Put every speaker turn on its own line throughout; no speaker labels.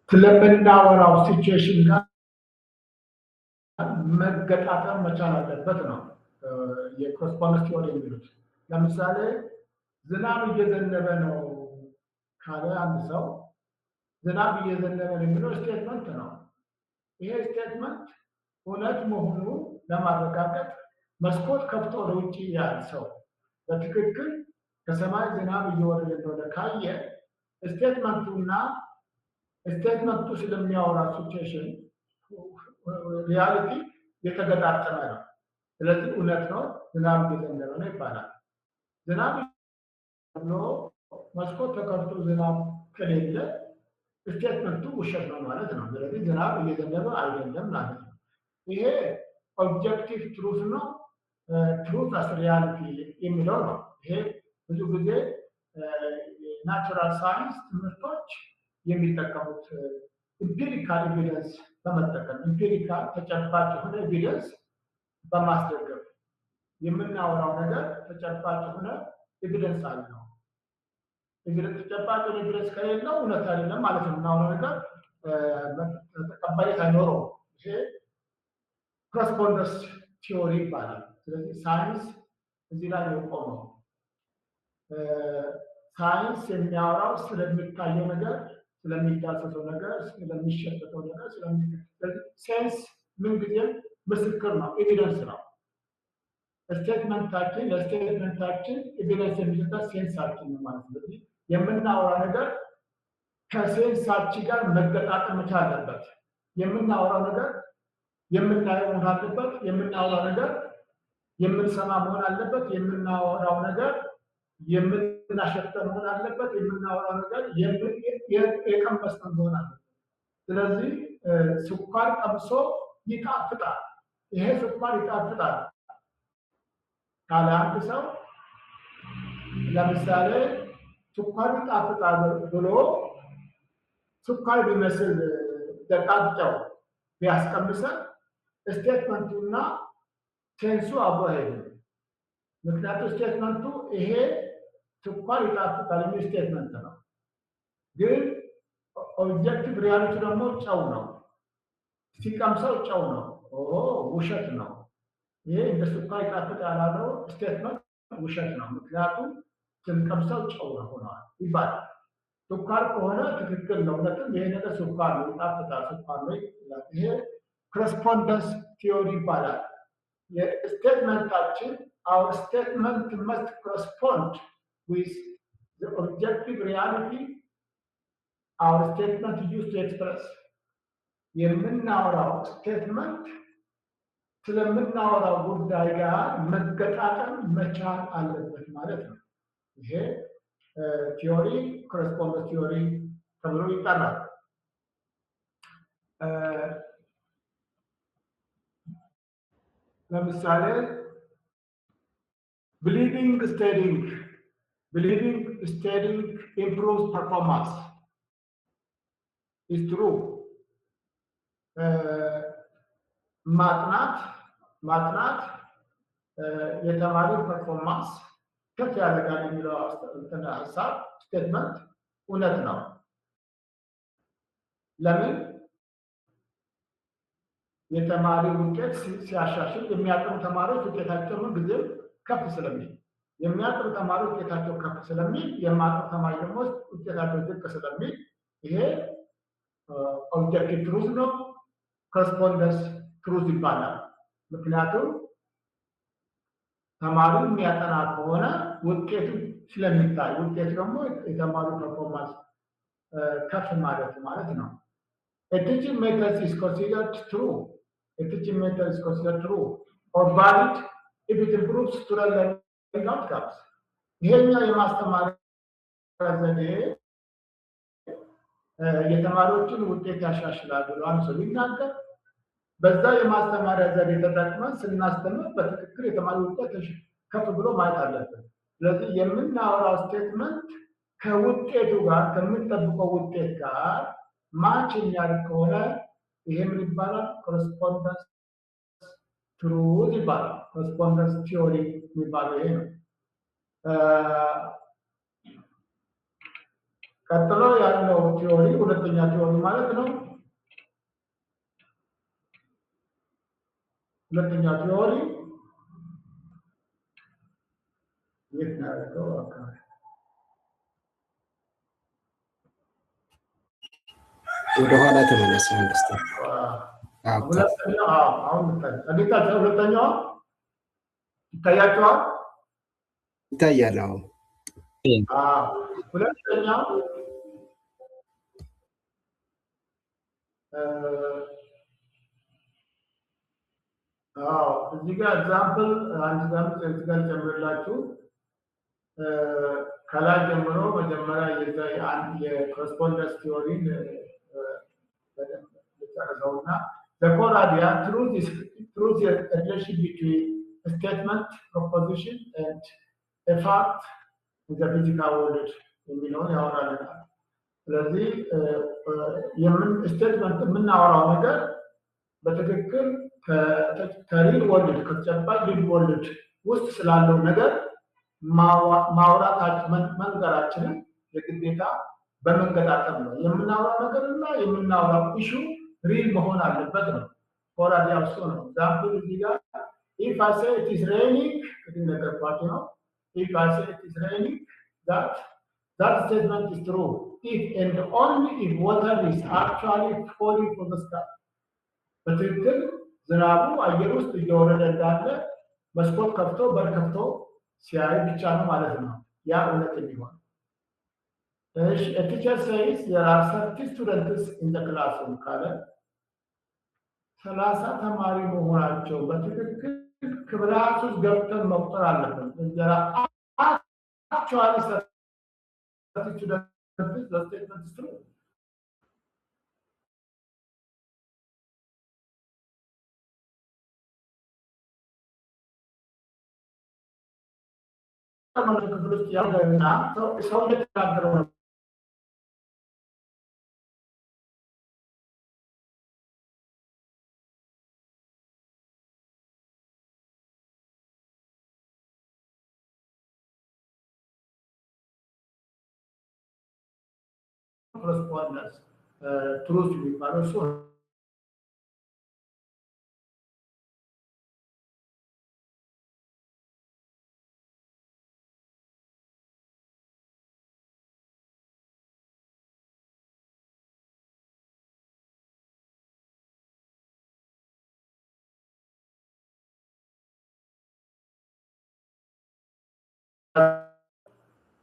ስለምናወራው ሲቹዌሽን ጋር መገጣጠም መቻል አለበት ነው የኮረስፖንደንስ ቲዎሪ የሚሉት። ለምሳሌ ዝናብ እየዘነበ ነው ካለ አንድ ሰው ዝናብ እየዘነበ ነው የሚለው ስቴትመንት ነው። ይሄ ስቴትመንት እውነት መሆኑ ለማረጋገጥ መስኮት ከፍቶ ወደ ውጭ ያለ ሰው በትክክል ከሰማይ ዝናብ እየወረደ እንደሆነ ካየ ስቴትመንቱና ስቴትመንቱ ስለሚያወራ ሲቹዌሽን ሪያሊቲ የተገጣጠመ ነው። ስለዚህ እውነት ነው ዝናብ እየዘነበ ነው ይባላል። ዝናብ ብሎ መስኮት ተከፍቶ ዝናብ ከሌለ ስቴትመንቱ ውሸት ነው ማለት ነው። ስለዚህ ዝናብ እየዘነበ አይደለም ማለት ነው። ይሄ ኦብጀክቲቭ ትሩዝ ነው። ትሩዝ አስ ሪያሊቲ የሚለው ነው። ይሄ ብዙ ጊዜ ናቹራል ሳይንስ ትምህርቶች የሚጠቀሙት ኢምፒሪካል ኤቪደንስ በመጠቀም ኢምፒሪካል ተጨባጭ የሆነ ኤቪደንስ በማስደገፍ የምናወራው ነገር ተጨባጭ የሆነ ኤቪደንስ አለው። ተጨባጭ የሆነ ኤቪደንስ ከሌለው እውነት አይደለም ማለት ነው። የምናወራው ነገር ተቀባይነት አይኖረውም። ይሄ ኮረስፖንደንስ ቲዎሪ ይባላል። ስለዚህ ሳይንስ እዚህ ላይ ነው የቆመው። ሳይንስ የሚያወራው ስለሚታየው ነገር፣ ስለሚዳሰሰው ነገር፣ ስለሚሸተተው ነገር፣ ሴንስ ምንጊዜም ምስክር ነው፣ ኤቪደንስ ነው። ስቴትመንታችን ለስቴትመንታችን ኤቪደንስ የሚሰጠው ሴንሳችን ነው ማለት ነው። ስለዚህ የምናወራ ነገር ከሴንሳችን ጋር መገጣጠም መቻል አለበት። የምናወራው ነገር የምናየው መሆን አለበት። የምናወራው ነገር የምንሰማ መሆን አለበት። የምናወራው ነገር የምናሸተው መሆን አለበት። የምናወራው ነገር የቀመስነው መሆን አለበት። ስለዚህ ስኳር ቀምሶ ይጣፍጣል፣ ይሄ ስኳር ይጣፍጣል ካለ አንድ ሰው ለምሳሌ ስኳር ይጣፍጣል ብሎ ስኳር ቢመስል ደቃቅ ጨው ቢያስቀምሰን ስቴትመንቱና ሴንሱ አብሮ አይሄድም። ምክንያቱም ስቴትመንቱ ይሄ ስኳር ይጣፍጣል የሚል ስቴትመንት ነው፣ ግን ኦብጀክቲቭ ሪያሊቲ ደግሞ ጨው ነው። ሲቀምሰው ጨው ነው፣ ውሸት ነው። ይሄ እንደ ስኳር ይጣፍጥ ያላለው ስቴትመንት ውሸት ነው፣ ምክንያቱም ስንቀምሰው ጨው ነው ሆነዋል ይባላል። ስኳር ከሆነ ትክክል ነው፣ እውነትም ይሄ ነገር ስኳር ነው፣ ይጣፍጣል፣ ስኳር ነው ይላል። ይሄ ኮረስፖንደንስ ቲዎሪ ይባላል። የስቴትመንታችን our statement must correspond with the objective reality our statement used to express የምናወራው ስቴትመንት ስለምናወራው ጉዳይ ጋር መገጣጠም መቻል አለበት ማለት ነው። ይሄ ቲዎሪ ኮረስፖንደንስ ቲዎሪ ተብሎ ይጠራል። ለምሳሌ believing studying improves performance is true. ማጥናት የተማሪ ፐርፎርማንስ ከፍ ያደርጋል የሚለው ሀሳብ ስቴትመንት እውነት ነው። ለምን? የተማሪ ውጤት ሲያሻሽል የሚያጠኑ ተማሪዎች ውጤታቸው ምን ጊዜም ከፍ ስለሚል የሚያጠኑ ተማሪዎች ውጤታቸው ከፍ ስለሚል የማያጠኑ ተማሪ ደግሞ ውጤታቸው ዝቅ ስለሚል ይሄ ኦብጀክቲቭ ትሩዝ ነው፣ ኮረስፖንደንስ ትሩዝ ይባላል። ምክንያቱም ተማሪው የሚያጠና ከሆነ ውጤቱ ስለሚታይ ውጤቱ ደግሞ የተማሪ ፐርፎርማንስ ከፍ ማለት ነው። A teaching method is considered true. A teaching method is considered true or valid if it improves student learning outcomes. ይሄኛው የማስተማሪያ ዘዴ የተማሪዎችን ውጤት ያሻሽላል ብሎ አንድ ሰው ቢናገር በዛ የማስተማሪያ ዘዴ ተጠቅመን ስናስተምር በትክክል የተማሪ ውጤት ከፍ ብሎ ማየት አለብን። ስለዚህ የምናወራው ስቴትመንት ከውጤቱ ጋር ከምንጠብቀው ውጤት ጋር ማች የሚያደርግ ከሆነ ይሄ ምን ይባላል? ኮረስፖንደንስ ትሩዝ ይባላል። ኮረስፖንደንስ ቲዎሪ የሚባለው ይሄ ነው። ቀጥሎ ያለው ቲዮሪ ሁለተኛ ቲዮሪ ማለት ነው። ሁለተኛ ቲዮሪ የት ነው ያለው?
ወደ ኋላ ተመለሰ። አንደስታ
አሁን ሁለተኛው ይታያቸዋል።
ይታያል።
ሁለተኛው እዚህ ጋር ኤግዛምፕል አንድ እዚህ ጋር ጨምርላችሁ። ከላይ ጀምሮ መጀመሪያ የኮረስፖንደንስ ቲዮሪን ጨርሰውና በኮራዲያ truth is a relation between a statement, proposition and a fact in the physical world የሚለውን ያወራልናል። ስለዚህ ስቴትመንት የምናወራው ነገር በትክክል ከሪል ወርልድ ከተጨባጭ ሪል ወርልድ ውስጥ ስላለው ነገር ማውራታችን መንገራችንን የግዴታ በመንገጣጠም ነው። የምናወራው ነገርና የምናወራው ኢሹ ሪል መሆን አለበት ነው። ኮራዲያ እሱ ነው። ኤግዛምፕል እዚህ ጋር if I say it is raining ቅድም ነገርኳችሁ ነው። if I say it is raining that statement is true if and only if water is actually falling from the sky በትክክል ዝናቡ አየር ውስጥ እየወረደ እንዳለ መስኮት ከፍቶ በር ከፍቶ ሲያይ ብቻ ነው ማለት ነው ያ እውነት የሚሆን። እሺ a teacher says there are 30 students in the classroom ካለ 30 ተማሪ መሆናቸው በትክክል ክላስ ውስጥ ገብተን መቁጠር አለብን። there are actually 30 students the statement is true. ክፍል ውስጥ ያለና ሰው እየተናገረው ነው። ኮረስፖንደንስ ትሩዝ የሚባለው እሱ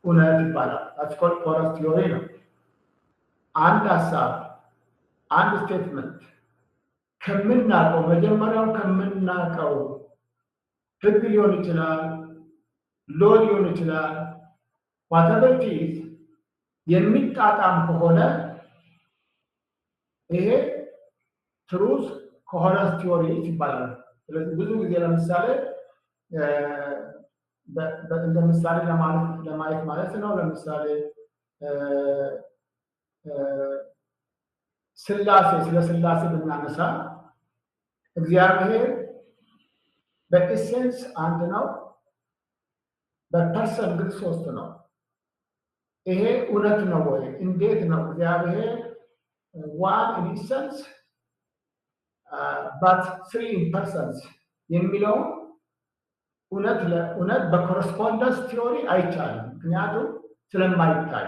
እውነት ይባላል። አስኮል ኮረስ ቲዮሪ ነው። አንድ ሀሳብ አንድ ስቴትመንት ከምናውቀው መጀመሪያው ከምናውቀው ህግ ሊሆን ይችላል፣ ሎ ሊሆን ይችላል፣ ዋተቨር ኢት ኢዝ የሚጣጣም ከሆነ ይሄ ትሩዝ ኮሄረንስ ቲዮሪ ይባላል። ስለዚህ ብዙ ጊዜ ለምሳሌ እንደ ምሳሌ ለማየት ማለት ነው። ለምሳሌ ስላሴ ስለ ስላሴ ብናነሳ እግዚአብሔር በኢሴንስ አንድ ነው፣ በፐርሰን ግን ሶስት ነው። ይሄ እውነት ነው ወይ? እንዴት ነው እግዚአብሔር ዋን ኢን ኢሰንስ ባት ትሪ ኢን ፐርሰንስ የሚለውን እውነት በኮረስፖንደንስ ቲዮሪ አይቻልም። ምክንያቱም ስለማይታይ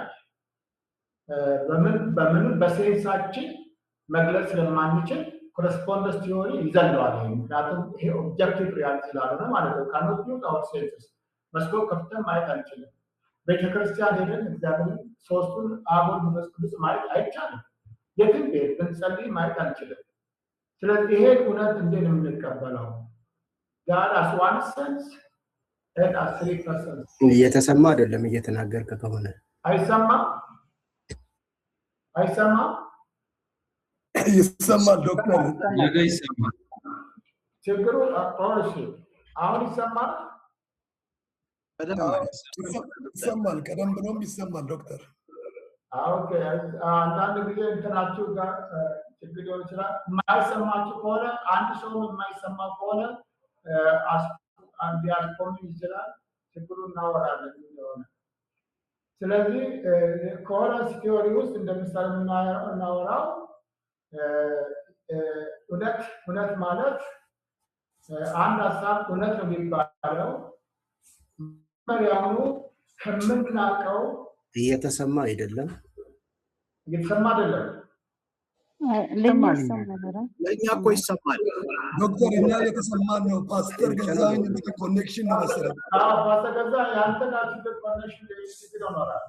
በምን በሴንሳችን መግለጽ ስለማንችል ኮረስፖንደንስ ቲዮሪ ይዘለዋል። ምክንያቱም ይሄ ኦብጀክቲቭ ሪያሊቲ ስላልሆነ ማለት ነው። ካኖት ዩዝ አወር ሴንስስ መስኮት ከፍተን ማየት አንችልም። ቤተክርስቲያን ሄደን እግዚአብሔር ሶስቱን አብ ወልድ መንፈስ ቅዱስ ማየት አይቻልም። የትም ቤት ብንጸልይ ማየት አንችልም። ስለዚህ ይሄን እውነት እንዴት ነው የምንቀበለው? ጋር አስ ዋን ሰንስ and as 3%.
እየተሰማ አይደለም እየተናገርከ ከሆነ
አይሰማም?
ይሰማል ዶክተር
ነገ ይሰማል።
ችግሩ እሺ አሁን ይሰማል?
ይሰማል። ቀደም ብሎም ይሰማል ዶክተር።
ኦኬ አንዳንድ ጊዜ እንትናችሁ ጋር ችግር ሊሆን ይችላል። የማይሰማችሁ ከሆነ አንድ ሰው የማይሰማ ከሆነ አንድ ያስቆም ይችላል። ችግሩን እናወራለን እንደሆነ። ስለዚህ ኮሄረንስ ቲዮሪ ውስጥ እንደምሳሌ እናወራው እውነት ማለት አንድ ሀሳብ እውነት ነው የሚባለው መሪያኑ ከምናውቀው
እየተሰማ አይደለም
እየተሰማ አይደለም
ለእኛ እኮ ይሰማል
ዶክተር እኛ የተሰማን ነው ፓስተር ገዛኸኝ እንግዲህ ኮኔክሽን ነው መሰለኝ
ፓስተር ገዛኸኝ ያንተ ጋር ችግር ኮኔክሽን ችግር ይኖራል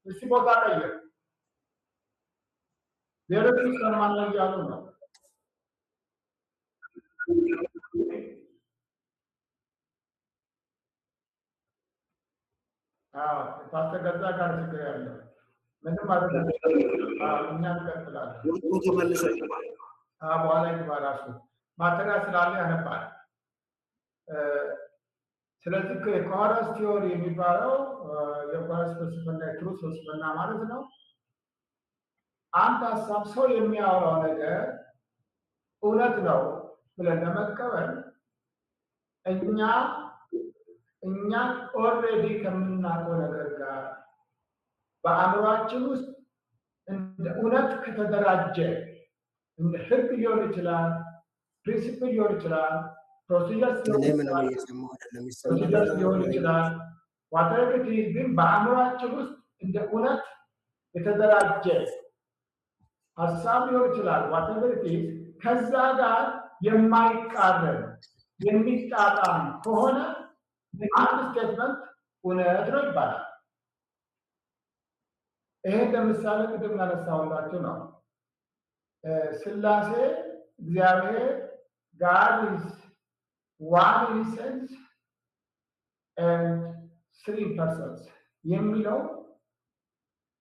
እስቲ ቦታ ቀይር ሌሎች ይሰማል እያሉ ነው ፓስተር ገዛኸኝ ጋር ችግር ያለው ምንም አይደለም እኛ እንቀጥላለን
ወጥቶ ተመልሶ
በኋላ ይግባ ራሱ ማተሪያ ስላለ ያነባል ስለዚህ ኮሄረንስ ቲዮሪ የሚባለው የኮሄረንስ ፍልስፍና የትሩዝ ፍልስፍና ማለት ነው አንድ ሀሳብ ሰው የሚያወራው ነገር እውነት ነው ብለን ለመቀበል እኛ ኦልሬዲ ከምናውቀው ነገር ጋር በአእምሯችን ውስጥ እንደ እውነት ከተደራጀ እንደ ህግ ሊሆን ይችላል ፕሪንሲፕል ሊሆን ይችላል ፕሮሲጀርስ ሊሆን ይችላል ዋተረግቲ ግን በአእምሯችን ውስጥ እንደ እውነት የተደራጀ ሀሳብ ሊሆን ይችላል ዋተረግቲ ከዛ ጋር የማይቃረን የሚጣጣም ከሆነ አንድ ስቴትመንት እውነት ነው ይባላል ይሄ ለምሳሌ ቅድም ያነሳሁላችሁ ነው ስላሴ እግዚአብሔር God is one in essence and three persons የሚለው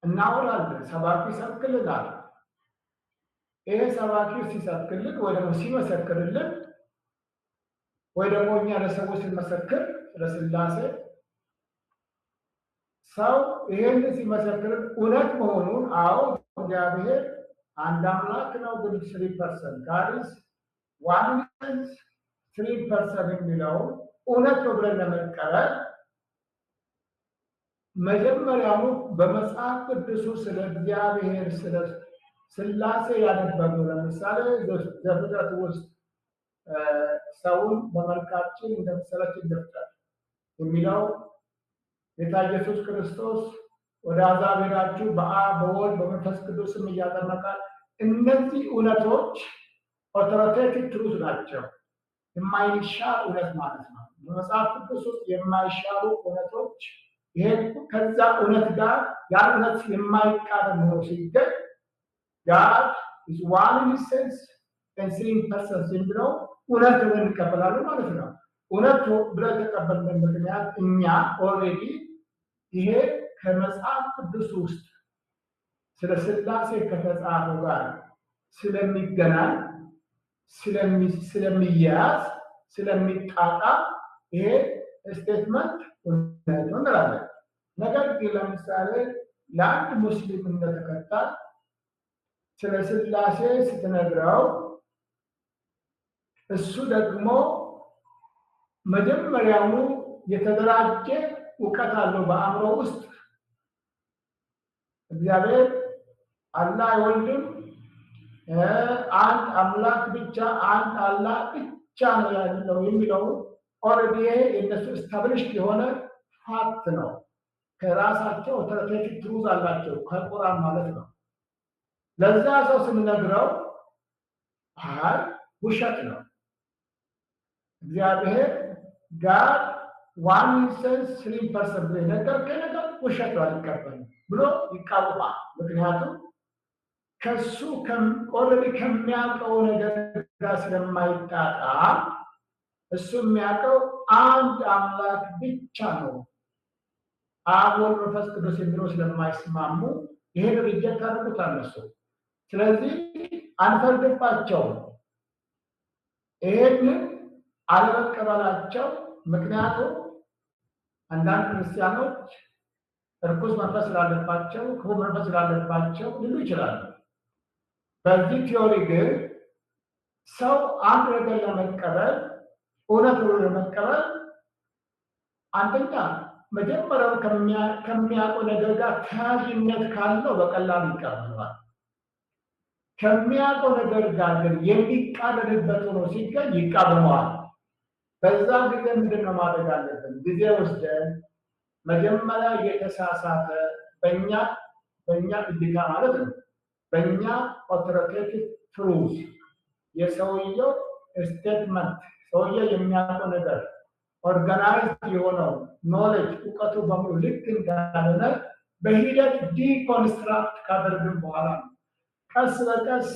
እናወራለን ሰባኪ ይሰብክልናል ይሄ ሰባኪ ሲሰብክልን ወይ ደግሞ ሲመሰክርልን ወይ ደግሞ እኛ ለሰዎች ስንመሰክር ለስላሴ ሰው ይሄን ሲመሰክር እውነት መሆኑን አዎ እግዚአብሔር አንድ አምላክ ነው ግን 3% God is one in 3% የሚለው እውነት ነው ብለን ለመቀበል መጀመሪያው በመጽሐፍ ቅዱስ ስለ እግዚአብሔር ስለ ስላሴ ያነበብነው ለምሳሌ ዘፍጥረት ውስጥ ሰውን በመልካችን እንደ ምሳሌያችን እንፍጠር የሚለው ጌታ ኢየሱስ ክርስቶስ ወደ አሕዛብ ሄዳችሁ በአብ በወልድ በመንፈስ ቅዱስም እያጠመቃል እነዚህ እውነቶች ኦቶሪቴቲቭ ትሩዝ ናቸው የማይሻር እውነት ማለት ነው በመጽሐፍ ቅዱስ ውስጥ የማይሻሩ እውነቶች ይሄ ከዛ እውነት ጋር ያ እውነት የማይቃረን ነው ሲገኝ God is one in essence and 3% የሚለው እውነት ነው እንቀበላለን ማለት ነው እውነት ብለን ተቀበልን ምክንያት እኛ ኦልሬዲ ይሄ ከመጽሐፍ ቅዱስ ውስጥ ስለ ስላሴ ከተጻፈው ጋር ስለሚገናኝ ስለሚያዝ ስለሚጣጣ ይሄ ስቴትመንት እውነት ነው እንላለን ነገር ግን ለምሳሌ ለአንድ ሙስሊም እንደተከታይ ስለ ስላሴ ስትነግረው እሱ ደግሞ መጀመሪያው የተደራጀ ዕውቀት አለው በአእምሮ ውስጥ እግዚአብሔር አላህ አይወልድም አንድ አምላክ ብቻ አንድ አላህ ብቻ ነው ያለው የሚለው ኦልሬዲ የነሱ ስታብሊሽድ የሆነ ፋክት ነው ከራሳቸው ኦቶሪቴቲቭ ትሩዝ አላቸው ከቁርአን ማለት ነው ለዛ ሰው ስንነግረው አይ ውሸት ነው እግዚአብሔር ጋር one instance 3% ነገር ከነገር ውሸት አልቀበል ብሎ ይቃወማል ምክንያቱም ከሱ ኦልሬዲ ከሚያውቀው ነገር ጋር ስለማይጣጣም እሱ የሚያውቀው አንድ አምላክ ብቻ ነው አብ ወልድ መንፈስ ቅዱስ የሚለው ስለማይስማሙ ይሄን ሪጀክት አድርጎታል እነሱ ስለዚህ አንፈርድባቸው ይሄን አለመቀበላቸው ምክንያቱም አንዳንድ ክርስቲያኖች እርኩስ መንፈስ ስላለባቸው ክፉ መንፈስ ስላለባቸው ሊሉ ይችላሉ በዚህ ቲዮሪ ግን ሰው አንድ ነገር ለመቀበል እውነት ብሎ ለመቀበል አንደኛ መጀመሪያው ከሚያውቀው ነገር ጋር ተያያዥነት ካለው በቀላሉ ይቀበለዋል። ከሚያውቀው ነገር ጋር ግን የሚቃረንበት ሆኖ ሲገኝ ይቃወመዋል። በዛ ጊዜ ምንድነው ማድረግ አለብን? ጊዜ ወስደን መጀመሪያ የተሳሳተ በእኛ እይታ ማለት ነው በእኛ ኦቶሪቴቲቭ ትሩዝ የሰውየው ስቴትመንት ሰውየው የሚያውቀው ነገር ኦርጋናይዝድ የሆነው ኖሌጅ እውቀቱ በሙሉ ልክ እንዳልሆነ በሂደት ዲኮንስትራክት ካደረግን በኋላ ነው ቀስ በቀስ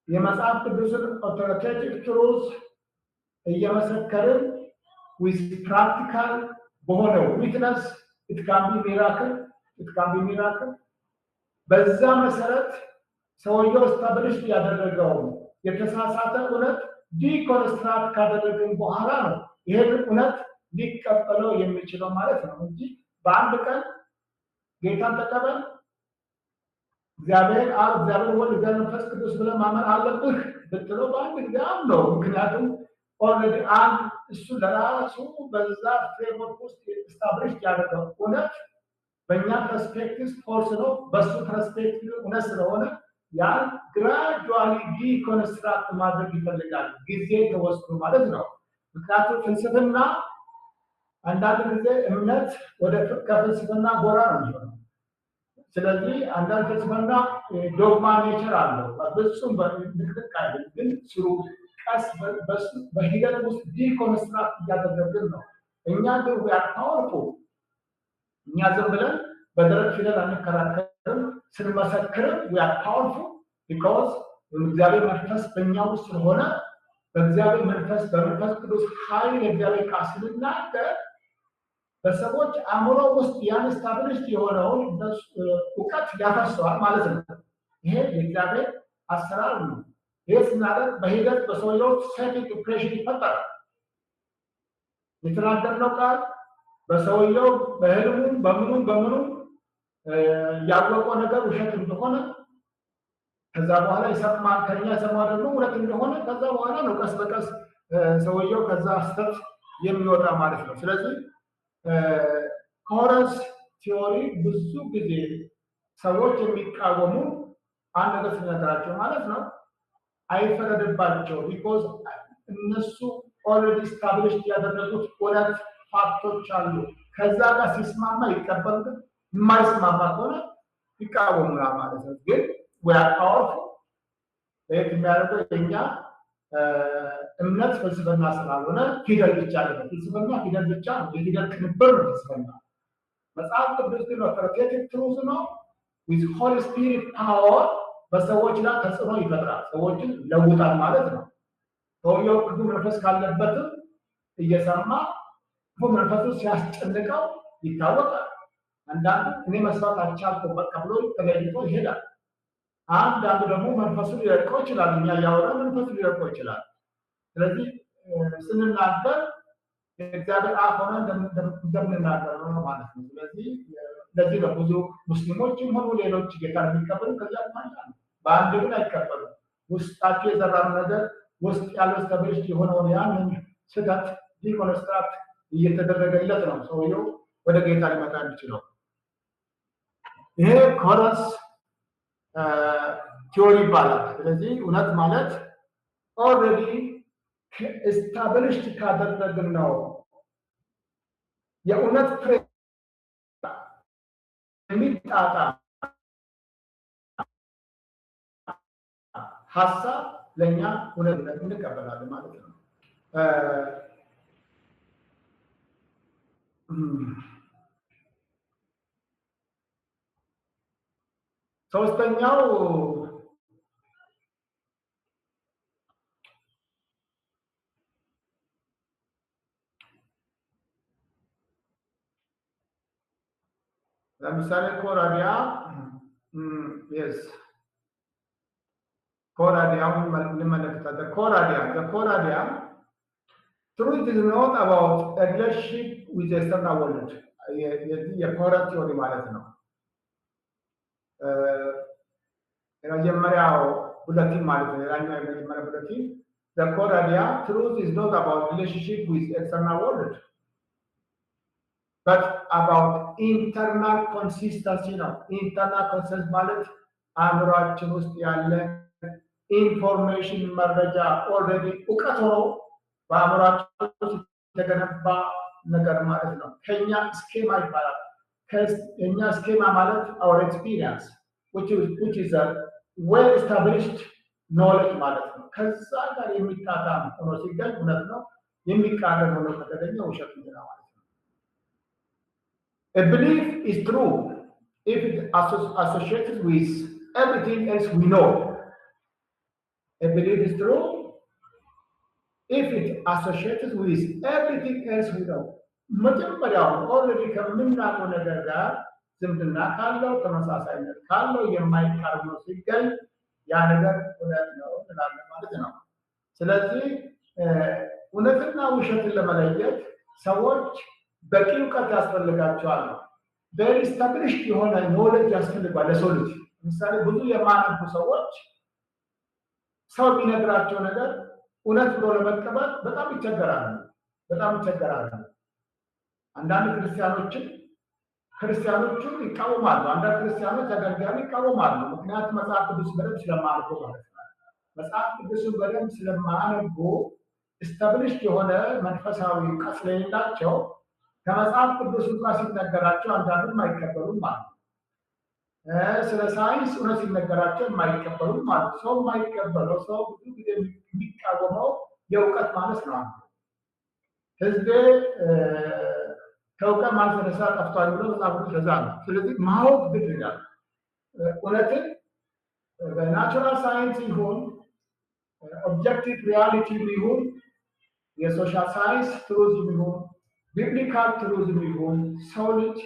የመጽሐፍ ቅዱስን ኦቶሪቴቲቭ ትሩዝ እየመሰከርን ዊዝ ፕራክቲካል በሆነው ዊትነስ ኢት ካን ቢ ሚራክል በዛ መሰረት ሰውየው ስታብሊሽ ያደረገው የተሳሳተ እውነት ዲኮንስትራክት ካደረግን በኋላ ነው ይሄን እውነት ሊቀበለው የሚችለው ማለት ነው እንጂ በአንድ ቀን ጌታን ተቀበል እግዚአብሔር አብ እግዚአብሔር ወልድ እግዚአብሔር መንፈስ ቅዱስ ብለህ ማመን አለብህ ብትለው በአንድ ጊዜ ነው ምክንያቱም ኦልሬዲ አንድ እሱ ለራሱ በዛ ፍሬምወርክ ውስጥ ስታብሊሽ ያደረገው እውነት በእኛ ፐርስፔክቲቭ ፎልስ ነው በሱ ፐርስፔክቲቭ እውነት ስለሆነ ያን ግራጁዋሊ ዲኮንስትራክት ማድረግ ይፈልጋል ጊዜ ተወስዶ ማለት ነው ምክንያቱም ፍልስፍና አንዳንድ ጊዜ እምነት ወደ ከፍልስፍና ጎራ ነው የሚሆነው ስለዚህ አንዳንድ ፍልስፍና ዶግማ ኔቸር አለው በፍጹም በድቅድቅ አይደለም ግን ስሩ ቀስ በሂደት ውስጥ ዲኮንስትራክት እያደረግን ነው እኛ ግን ያታወቁ እኛ ዝም ብለን በደረቅ ፊደል አንከራከርም ስንመሰክርም ያታወቁ ቢኮዝ እግዚአብሔር መንፈስ በእኛ ውስጥ ስለሆነ በእግዚአብሔር መንፈስ በመንፈስ ቅዱስ ኃይል እግዚአብሔር ቃል ስንናገር በሰዎች አእምሮ ውስጥ ያን ስታብሊሽድ የሆነውን እውቀት ያፈሰዋል ማለት ነው ይሄ የእግዚአብሔር አሰራር ነው ይሄ ስናደርግ በሂደት በሰውየው ሴልፍ ኢምፕሬሽን ይፈጠራል የተናገርነው ቃል በሰውየው በህልሙም በምኑም ያወቀው ነገር ውሸት እንደሆነ ከዛ በኋላ ይሰማል ከኛ ሰማው ደግሞ እውነት እንደሆነ ከዛ በኋላ ነው ቀስ በቀስ ሰውየው ከዛ ስተት የሚወጣ ማለት ነው ስለዚህ ኮረስ ቲዮሪ ብዙ ጊዜ ሰዎች የሚቃወሙ አንድ ነገር ሲነገራቸው ማለት ነው አይፈረድባቸው ቢኮዝ እነሱ ኦልሬዲ ስታብሊሽድ ያደረጉት እውነት ፋክቶች አሉ ከዛ ጋር ሲስማማ ይቀበሉ የማይስማማ ከሆነ ይቃወሙናል ማለት ነው ግን ወያቃወፍ የሚያደርገው የኛ እምነት ፍልስፍና ስላልሆነ ፊደል ብቻ ነው ፍልስፍና ፊደል ብቻ ነው የፊደል ቅንብር ነው ፍልስፍና መጽሐፍ ቅዱስ ግን ኦቶሪቴቲቭ ትሩዝ ነው ዊዝ ሆሊ ስፒሪት ፓወር በሰዎች ላይ ተጽዕኖ ይፈጥራል ሰዎችን ለውጣል ማለት ነው ሰውየው ክፉ መንፈስ ካለበትም እየሰማ ክፉ መንፈሱ ሲያስጨንቀው ይታወቃል አንዳንዱ እኔ መስራት አልቻልኩም በቃ ብሎ ተለይቶ ይሄዳል አንዳንዱ ደግሞ መንፈሱ ሊረቀው ይችላል እኛ ያወራ መንፈሱ ሊረቀው ይችላል ስለዚህ ስንናገር የእግዚአብሔር አፍ ሆነ እንደምንናገር ነው ማለት ነው ስለዚህ ለዚህ ነው ብዙ ሙስሊሞችም ሆኑ ሌሎች ጌታ የሚቀበሉ ከዚያ ማለት ነው በአንድ ግን አይቀበሉ ውስጣቸው የዘራው ነገር ውስጥ ያለው ስታብሊሽድ የሆነውን ያንን ስህተት ዲኮንስትራክት እየተደረገለት ነው ሰውየው ወደ ጌታ ሊመጣ የሚችለው ይሄ ኮረስ ቲዮሪ ይባላል ስለዚህ እውነት ማለት ኦልሬዲ ስታብሊሽድ ካደረግን ነው የእውነት ፍሬ የሚጣጣ ሐሳብ ለኛ እውነት እንቀበላለን ማለት ነው ሶስተኛው ለምሳሌ ኮራዲያ yes ኮራዲያውን እንመለከታለን ኮራዲያ truth is not about a relationship with the external world የኮረስ ቲዮሪ ማለት ነው የመጀመሪያው ቡለቲን ማለት ነው የመጀመሪያው ቡለቲን the core idea truth is not about relationship with external world but about internal consistency ነው internal consistency ማለት አእምሮአችን ውስጥ ያለ ኢንፎርሜሽን መረጃ ኦልሬዲ እውቀት ሆኖ በአእምሮአችን ውስጥ የተገነባ ነገር ማለት ነው ከኛ ስኬማ ይባላል ከኛ ስኬማ ማለት our experience which is a well established knowledge ማለት ነው ከዛ ጋር የሚጣጣም ሆኖ ሲገኝ እውነት ነው የሚቃረን ሆኖ ከተገኘ ውሸት ነው ማለት ነው a belief is true if it associated with everything else we know a belief is true if it associated with everything else we know መጀመሪያው ኦልሬዲ ከምናውቀው ነገር ጋር ዝምድና ካለው ተመሳሳይነት ካለው የማይቃረን ነው ሲገኝ ያ ነገር እውነት ነው ማለት ነው ስለዚህ እውነትና ውሸትን ለመለየት ሰዎች በቂ እውቀት ያስፈልጋቸዋል very established የሆነ ኖሌጅ ያስፈልጋል ለሰው ልጅ ለምሳሌ ብዙ የማያነቡ ሰዎች ሰው የሚነግራቸው ነገር እውነት ብሎ ለመቀበል በጣም ይቸገራሉ አንዳንድ ክርስቲያኖቹ ይቃወማሉ አንዳንድ ክርስቲያኖች አገልጋዮች ይቃወማሉ ምክንያቱም መጽሐፍ ቅዱስ በደንብ ስለማያነቡ ማለት ነው መጽሐፍ ቅዱስን በደንብ ስለማያነቡ established የሆነ መንፈሳዊ እውቀት ስለሌላቸው ከመጽሐፍ ቅዱስ እንኳን ሲነገራቸው አንዳንዱም አይቀበሉም ማለት ስለ ሳይንስ እውነት ሲነገራቸው የማይቀበሉም ማለት ሰው የማይቀበለው ሰው ብዙ ጊዜ የሚቃወመው የእውቀት ማነስ ነው ህዝቤ ከእውቀት ማነስ ጠፍቷል ብሎ መጽሐፍ ቅዱስ ለዛ ነው ስለዚህ ማወቅ ግድ ይላል እውነትን በናቹራል ሳይንስ ይሁን ኦብጀክቲቭ ሪያሊቲ ይሁን የሶሻል ሳይንስ ትሩዝ ይሁን ቢብሊካል ትሩዝ ይሁን ሰው ልጅ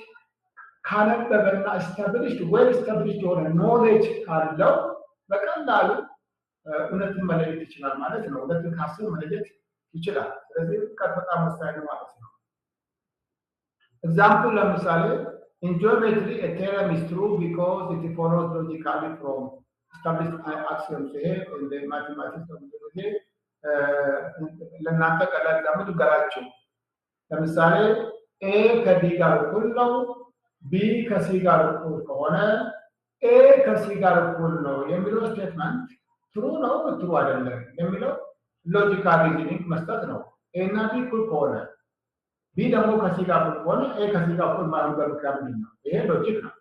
ካነበበና established well established የሆነ ኖሌጅ ካለው በቀላሉ እውነትን መለየት ይችላል ማለት ነው እውነትን ከሐሰት መለየት ይችላል ስለዚህ በጣም ወሳኝ ነው ማለት ነው ኤግዛምፕል ለምሳሌ in geometry a theorem is true because it follows logically from established axioms ይሄ እንደ ማቴማቲክስ ነው ለናንተ ቀላል ለምን ገራችሁ ለምሳሌ a ከb ጋር እኩል ነው b ከc ጋር እኩል ከሆነ a ከc ጋር እኩል ነው የሚለው ስቴትመንት ትሩ ነው ትሩ አይደለም የሚለው ሎጂካል ሪዝኒንግ መስጠት ነው a እና b እኩል ከሆነ b ደግሞ ከc ጋር እኩል ከሆነ a ከc ጋር እኩል ማለት ነው ይሄ ሎጂክ ነው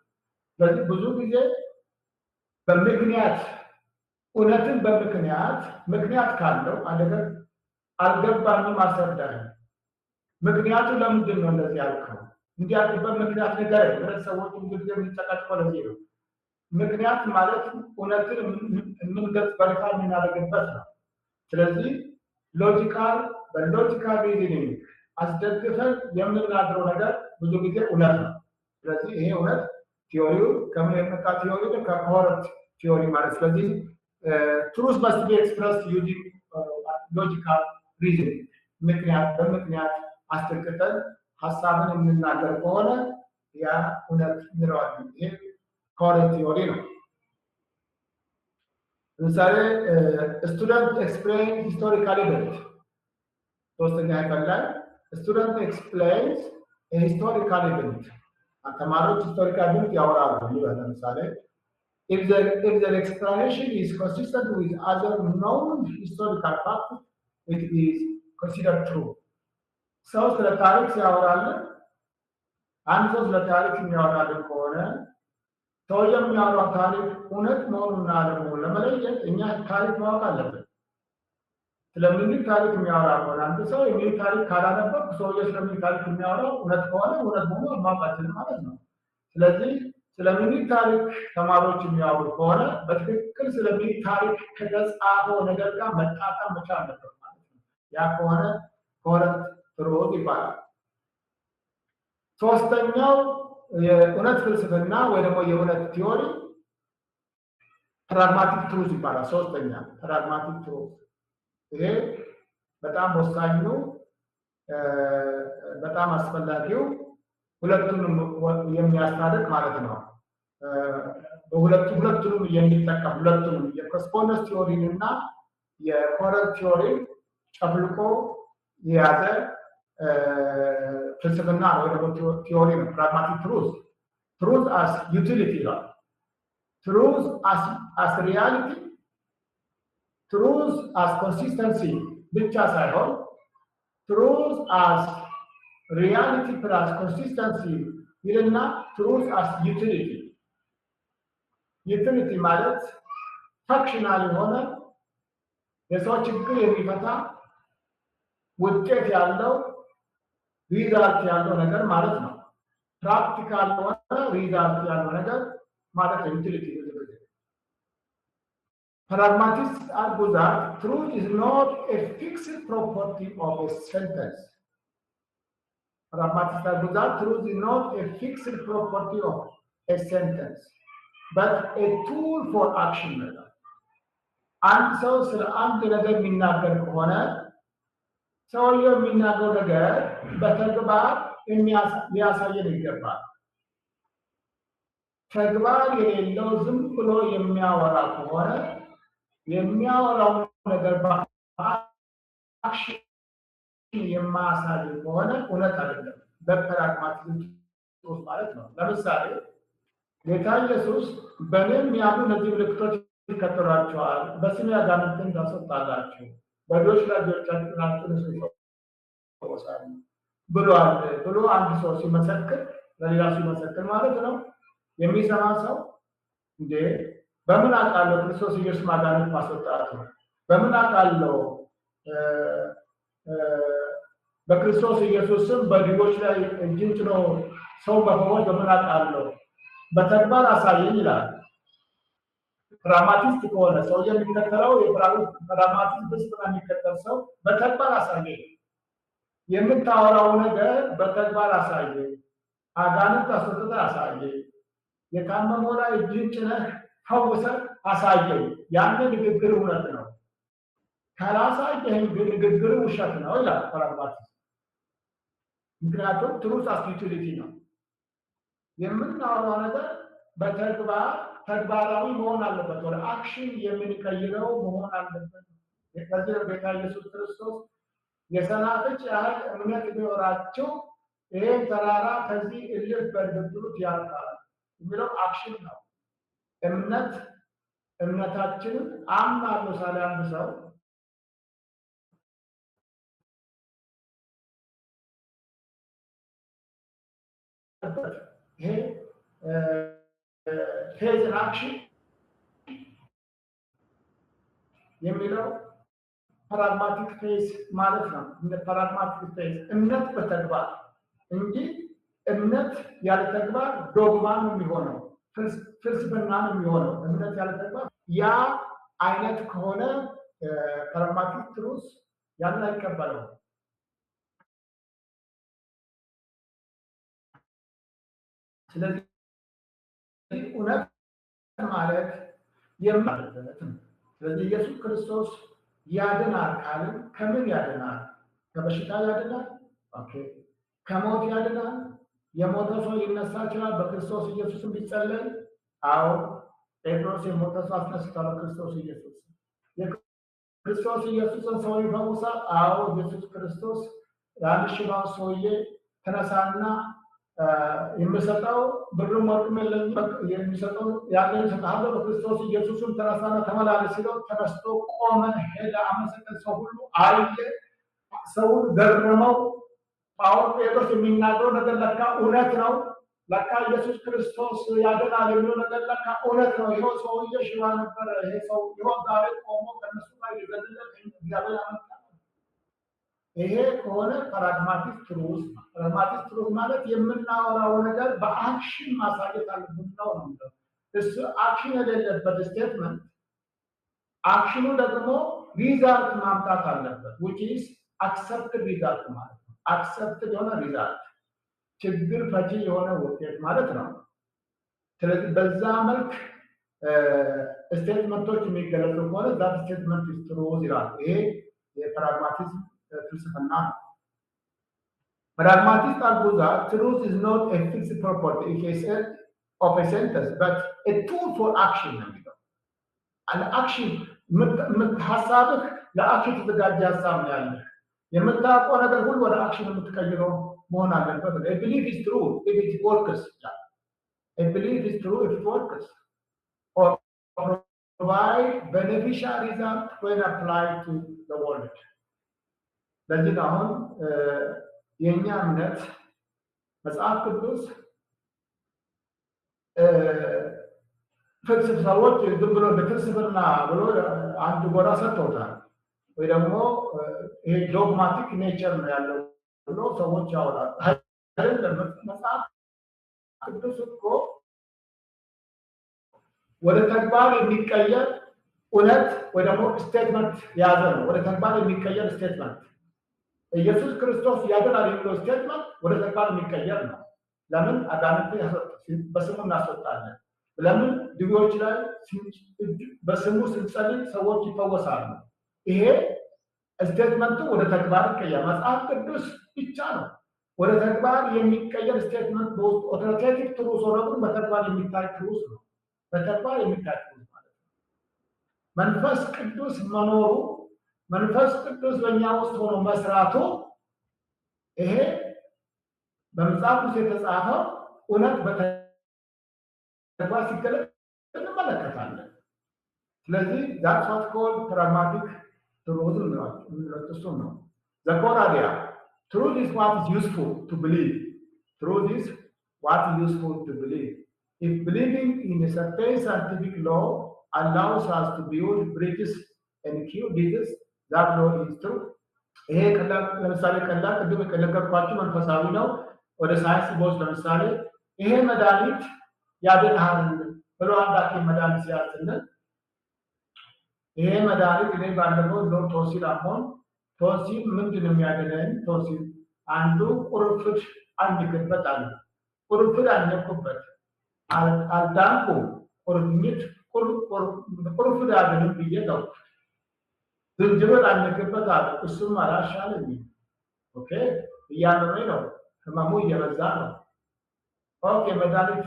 ስለዚህ ብዙ ጊዜ በምክንያት እውነትን ምክንያት ካለው አደገር አልገባኝም አስረዳኝ ምክንያቱ ለምንድን ነው እንደዚህ ያልከው እንዲያልኩበት ምክንያት ነገር ነው ሰዎች ብዙ ጊዜ የሚጠቃቀሙ ለዚህ ነው ምክንያት ማለት እውነትን የምንገልጽ ቨሪፋይ የምናደርግበት ነው ስለዚህ ሎጂካል ሪዝኒንግ አስደግፈን የምናድረው ነገር ብዙ ጊዜ እውነት ነው ስለዚህ ይሄ እውነት ቲዮሪው ከምን የመጣ ቲዮሪ ነው ከኮረንት ቲዮሪ ማለት ስለዚህ truth must be expressed using logical reasoning ምክንያት አስተከተል ሐሳብን የምናገር ከሆነ ያ እውነት ነው ይሄ ኮረንት ቲዮሪ ነው ለምሳሌ student explain historical event ሶስተኛ ይፈላል student explains a historical event ተማሪዎች historical event ያወራሉ ለምሳሌ if the explanation is consistent with other known historical facts it is considered true ሰው ስለ ታሪክ ሲያወራል አንድ ሰው ስለ ታሪክ የሚያወራል ከሆነ ሰው የሚያወራው ታሪክ እውነት መሆኑን አለመሆኑን ለመለየት እኛ ታሪክ ማወቅ አለብን ስለምን ታሪክ የሚያወራ ከሆነ አንድ ሰው የሚል ታሪክ ካላነበበ ሰውዬው ስለምን ታሪክ የሚያወራው እውነት ከሆነ እውነት መሆኑን ማወቃችን ማለት ነው ስለዚህ ስለምን ታሪክ ተማሪዎች የሚያወሩ ከሆነ በትክክል ስለምን ታሪክ ከተጻፈው ነገር ጋር መጣጣም መቻል አለበት ማለት ነው ያ ከሆነ ኮረንት ትሩዝ ይባላል ሶስተኛው የእውነት ፍልስፍና ወይ ደግሞ የእውነት ቲዮሪ ፕራግማቲክ ትሩዝ ይባላል ሶስተኛ ፕራግማቲክ ትሩዝ ይሄ በጣም ወሳኝ ነው በጣም አስፈላጊው ሁለቱንም የሚያስታርቅ ማለት ነው በሁለቱንም የሚጠቀም ሁለቱንም የኮረስፖንደንስ ቲዮሪንና የኮረንት ቲዮሪ ጨፍልቆ የያዘ ፍልስፍና ነው ወይ ደግሞ ቲዮሪ ነው። ፕራግማቲክ ትሩዝ አስ ዩቲሊቲ ይላል። ትሩዝ አስ ሪያሊቲ፣ ትሩዝ አስ ኮንሲስተንሲ ብቻ ሳይሆን ትሩዝ አስ ሪያሊቲ ፕላስ ኮንሲስተንሲ ይልና ትሩዝ አስ ዩቲሊቲ። ዩቲሊቲ ማለት ፋክሽናል የሆነ የሰው ችግር የሚፈታ ውጤት ያለው ሪዛልት ያለው ነገር ማለት ነው። ፕራክቲካል የሆነ ሪዛልት ያለው ነገር ማለት ነው ዩቲሊቲ። Pragmatists argue that truth is not a fixed property of a sentence. Pragmatists argue that truth is not a fixed property of a sentence, but a tool for action. አንድ ሰው ስለ አንድ ነገር የሚናገር ከሆነ ሰውየው የሚናገረው ነገር በተግባር ሊያሳየን ይገባል። ተግባር የሌለው ዝም ብሎ የሚያወራ ከሆነ የሚያወራው ነገር በአክሽን የማያሳይ ከሆነ እውነት አይደለም። በፕራግማቲዝም ማለት ነው። ለምሳሌ ጌታ ኢየሱስ በእኔም ያሉ እነዚህ ምልክቶች ይከተሏቸዋል፣ በስሜ አጋንንትን ታስወጣላችሁ፣ በድሆች ላይ እጆቻችሁን ይፈውሳሉ ብሏል ብሎ አንድ ሰው ሲመሰክር ለሌላ ሲመሰክር ማለት ነው። የሚሰማ ሰው እንዴ በምን አውቃለሁ ክርስቶስ ኢየሱስ አጋንንት ማስወጣቱ? በምን አውቃለሁ በክርስቶስ ኢየሱስ ስም በድሆች ላይ እጅን ጭኖ ሰው መፈወስ በምን አውቃለሁ? በተግባር አሳየኝ ይላል። ፕራግማቲስት ከሆነ ሰው የሚከተለው የፕራግማቲስት ፍልስፍና የሚከተል ሰው በተግባር አሳየኝ፣ የምታወራው ነገር በተግባር አሳየኝ፣ አጋንንት አስወጥተህ አሳየኝ፣ የታመመው ላይ እጅን ጭነህ ፈውሰህ አሳየኝ። ያን ንግግር እውነት ነው። ካላሳየኝ ግን ንግግር ውሸት ነው ይላል ፕራግማቲስት። ምክንያቱም ትሩዝ አስ ዩቲሊቲ ነው። የምናወራው ነገር በተግባር ተግባራዊ መሆን አለበት፣ ወደ አክሽን የምንቀይረው መሆን አለበት። ከዚህ ጌታ ኢየሱስ ክርስቶስ የሰናፍጭ ያህል እምነት ቢኖራቸው ይሄን ተራራ ከዚህ እልፍ በል ብትሉት ያልፋል የሚለው አክሽን ነው። እምነታችንን አምናለሁ ሳለ አንድ ሰው ይሄ ፌዝ አክሽን የሚለው ፕራግማቲክ ፌዝ ማለት ነው። እንደ ፕራግማቲክ ፌዝ እምነት በተግባር እንጂ እምነት ያለ ተግባር ዶግማ ነው የሚሆነው፣ ፍልስፍና ነው የሚሆነው። እምነት ያለ ተግባር ያ አይነት ከሆነ ፕራግማቲክ ትሩዝ ያን አይቀበለው። ስለዚህ እውነት ማለት የማለት ነው። ስለዚህ ኢየሱስ ክርስቶስ ያድናል ካልን ከምን ያድናል? ከበሽታ ያድናል። ኦኬ። ከሞት ያድናል። የሞተ ሰው ሊነሳ ይችላል በክርስቶስ ኢየሱስም ቢጸለይ። አዎ ጴጥሮስ የሞተ ሰው አስነስቷል በክርስቶስ ኢየሱስ። የክርስቶስ ኢየሱስን ሰው ይፈውሳል። አዎ ኢየሱስ ክርስቶስ ያን ሽባው ሰውዬ ተነሳና የሚሰጠው ብርም ወርቅም የለኝም የሚሰጠው ያንን እሰጥሃለሁ በክርስቶስ ኢየሱስም ተነሳና ተመላለስ ሲለው ተነስቶ ቆመ፣ ሄደ፣ አመሰገነ። ሰው ሁሉ አየ፣ ሰውን ገረመው። ጳውሎስ ጴጥሮስ የሚናገረው ነገር ለካ እውነት ነው። ለካ ኢየሱስ ክርስቶስ ያድናል የሚለው ነገር ለካ እውነት ነው። ይኸው ሰውዬ ሽባ ነበረ፣ ይሄ ሰው ይኸው ዛሬ ቆሞ ከነሱ ጋር የዘለለ እግዚአብሔር አመጣ። ይሄ ከሆነ ፕራግማቲክ ትሩዝ። ፕራግማቲክ ትሩዝ ማለት የምናወራው ነገር በአክሽን ማሳየት አለብን ነው። እሱ አክሽን የሌለበት ስቴትመንት፣ አክሽኑ ደግሞ ሪዛልት ማምጣት አለበት። which is accepted result ማለት ነው። accepted የሆነ ሪዛልት፣ ችግር ፈቺ የሆነ ውጤት ማለት ነው። ስለዚህ በዛ መልክ ስቴትመንቶች የሚገለጹ ከሆነ ዛት ስቴትመንት is true ይላል። ይሄ የፕራግማቲዝም ፍልስፍና ነው። Pragmatists argue that truth is not a fixed property of a sentence, but a tool for action ነው የሚለው። አንድ አክሽን ሀሳብህ ለአክሽን የተዘጋጀ ሀሳብ ነው ያለህ። የምታውቀው ነገር ሁሉ ወደ አክሽን የምትቀይረው መሆን አለበት። I believe is true if it works. I believe is true if it works. Or provide beneficial result when applied to the world. ለዚህ አሁን የኛ እምነት መጽሐፍ ቅዱስ ፍልስፍናዎች ዝም ብሎ በፍልስፍና ብሎ አንድ ጎራ ሰጥተውታል ወይ ደግሞ ይሄ ዶግማቲክ ኔቸር ነው ያለው ብሎ ሰዎች ያወራሉ። አይደለም መጽሐፍ ቅዱስ እኮ ወደ ተግባር የሚቀየር እውነት ወይ ደግሞ ስቴትመንት ያዘ ነው። ወደ ተግባር የሚቀየር ስቴትመንት ኢየሱስ ክርስቶስ ያደረገው የሚለው ስቴትመንት ወደ ተግባር የሚቀየር ነው። ለምን አጋንንት በስሙ እናስወጣለን? ለምን ድውዮች ላይ በስሙ ስንጸልይ ሰዎች ይፈወሳሉ? ይሄ ስቴትመንቱ ወደ ተግባር ይቀየር። መጽሐፍ ቅዱስ ብቻ ነው ወደ ተግባር የሚቀየር ስቴትመንት በውስጡ ኦቶሪቴቲቭ ትሩዝ ሆኖ ግን በተግባር የሚታይ ትሩዝ ነው። በተግባር የሚታይ ትሩዝ ማለት ነው። መንፈስ ቅዱስ መኖሩ መንፈስ ቅዱስ በእኛ ውስጥ ሆኖ መስራቱ ይሄ በመጽሐፍ ውስጥ የተጻፈው እውነት በተግባር ሲገለጥ እንመለከታለን። ስለዚህ that's what called pragmatic truth ነው። እሱ ነው ዘኮራዲያ truth is what is useful to believe. Truth is what is useful to believe. If believing in a certain scientific law allows us to build bridges and cure diseases, that law is true. ይሄ ለምሳሌ ቀላል ቅድም የነገርኳችሁ መንፈሳዊ ነው። ወደ ሳይንስ ቦስ ለምሳሌ ይሄ መድኃኒት ያድናል ብሎ አንድ ሐኪም መድኃኒት ሲያዝልን ይሄ መድኃኒት እኔ ባለፈው ነው ቶንሲል አሞን ቶንሲል ምንድን ነው የሚያድነኝ? ቶንሲል አንዱ ቁርፍድ አንድ ግበት አለ። ቁርፍድ አነኩበት አልዳንኩ ቁርኝት ቁርፍድ አድንም ብዬ ነው ዝንጅብል አነኩበት አለ። እሱም አላሻለኝ። ኦኬ እያመመኝ ነው። ህመሙ እየበዛ ነው። ኦኬ መድኃኒት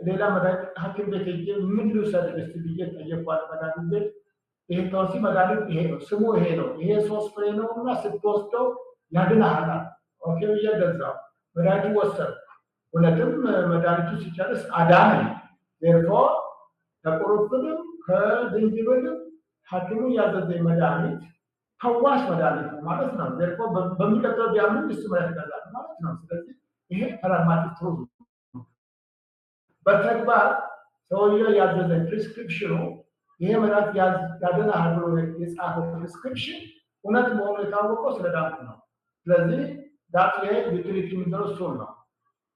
ሌላ መድኃኒት ሐኪም ቤት ሄጄ ምን ልውሰድ እስቲ ብዬ ጠየኳት። መድኃኒት ቤት ይሄ ቶንሲል መድኃኒት ይሄ ነው ስሙ ይሄ ነው ይሄ 3 ፍሬ ነውና ስትወስደው ያድናል። ኦኬ ብዬ ገዛው። መድኃኒቱ ወሰድኩ። እውነትም መድኃኒቱ ሲጨርስ አዳነኝ። therefore ከቁርፍድም ከዝንጅብልም ሐኪሙ ያዘዘኝ መድኃኒት ፈዋሽ መድኃኒት ነው ማለት ነው። therefore በሚቀጥለው ቢያምን እሱ መድኃኒት ይገዛል ማለት ነው። ስለዚህ ይሄ ፕራግማቲክ ትሩዝ ነው። በተግባር ሰውየው ያዘዘኝ ፕሪስክሪፕሽኑ ይሄ መድኃኒት ያድናል ብሎ የጻፈው ፕሪስክሪፕሽን እውነት መሆኑ የታወቀው ስለዳንኩ ነው። ስለዚህ ዳት ይሄ ዩቲሊቲ የሚለው እሱ ነው።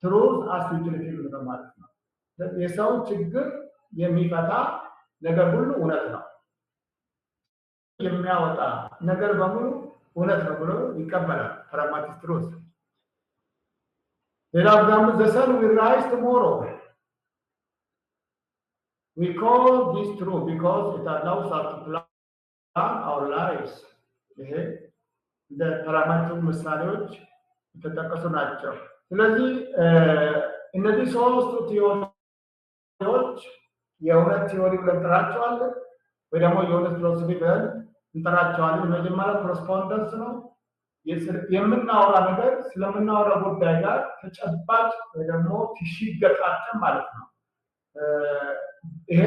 ትሩዝ አስ ዩቲሊቲ ነው ማለት ነው። የሰው ችግር የሚፈታ ነገር ሁሉ እውነት ነው። የሚያወጣ ነገር በሙሉ እውነት ነው ብሎ ይቀበላል። ፕራግማቲክ ትሩዝ። ሌላ ኤግዛምፕል the sun will rise tomorrow. We call this true because it allows us to plan our lives. ይሄ እንደ ፕራግማቲክ ምሳሌዎች የተጠቀሱ ናቸው። ስለዚህ እነዚህ ሶስቱ ቲዮሪዎች የእውነት ቲዮሪ ብለን እንጠራቸዋለን ወይ ደግሞ የእውነት ፊሎሶፊ ብለን እንጠራቸዋለን። መጀመሪያ ኮረስፖንደንስ ነው። የምናወራ ነገር ስለምናወራ ጉዳይ ጋር ተጨባጭ ወይ ደግሞ ሲገጣጠም ማለት ነው። ይሄ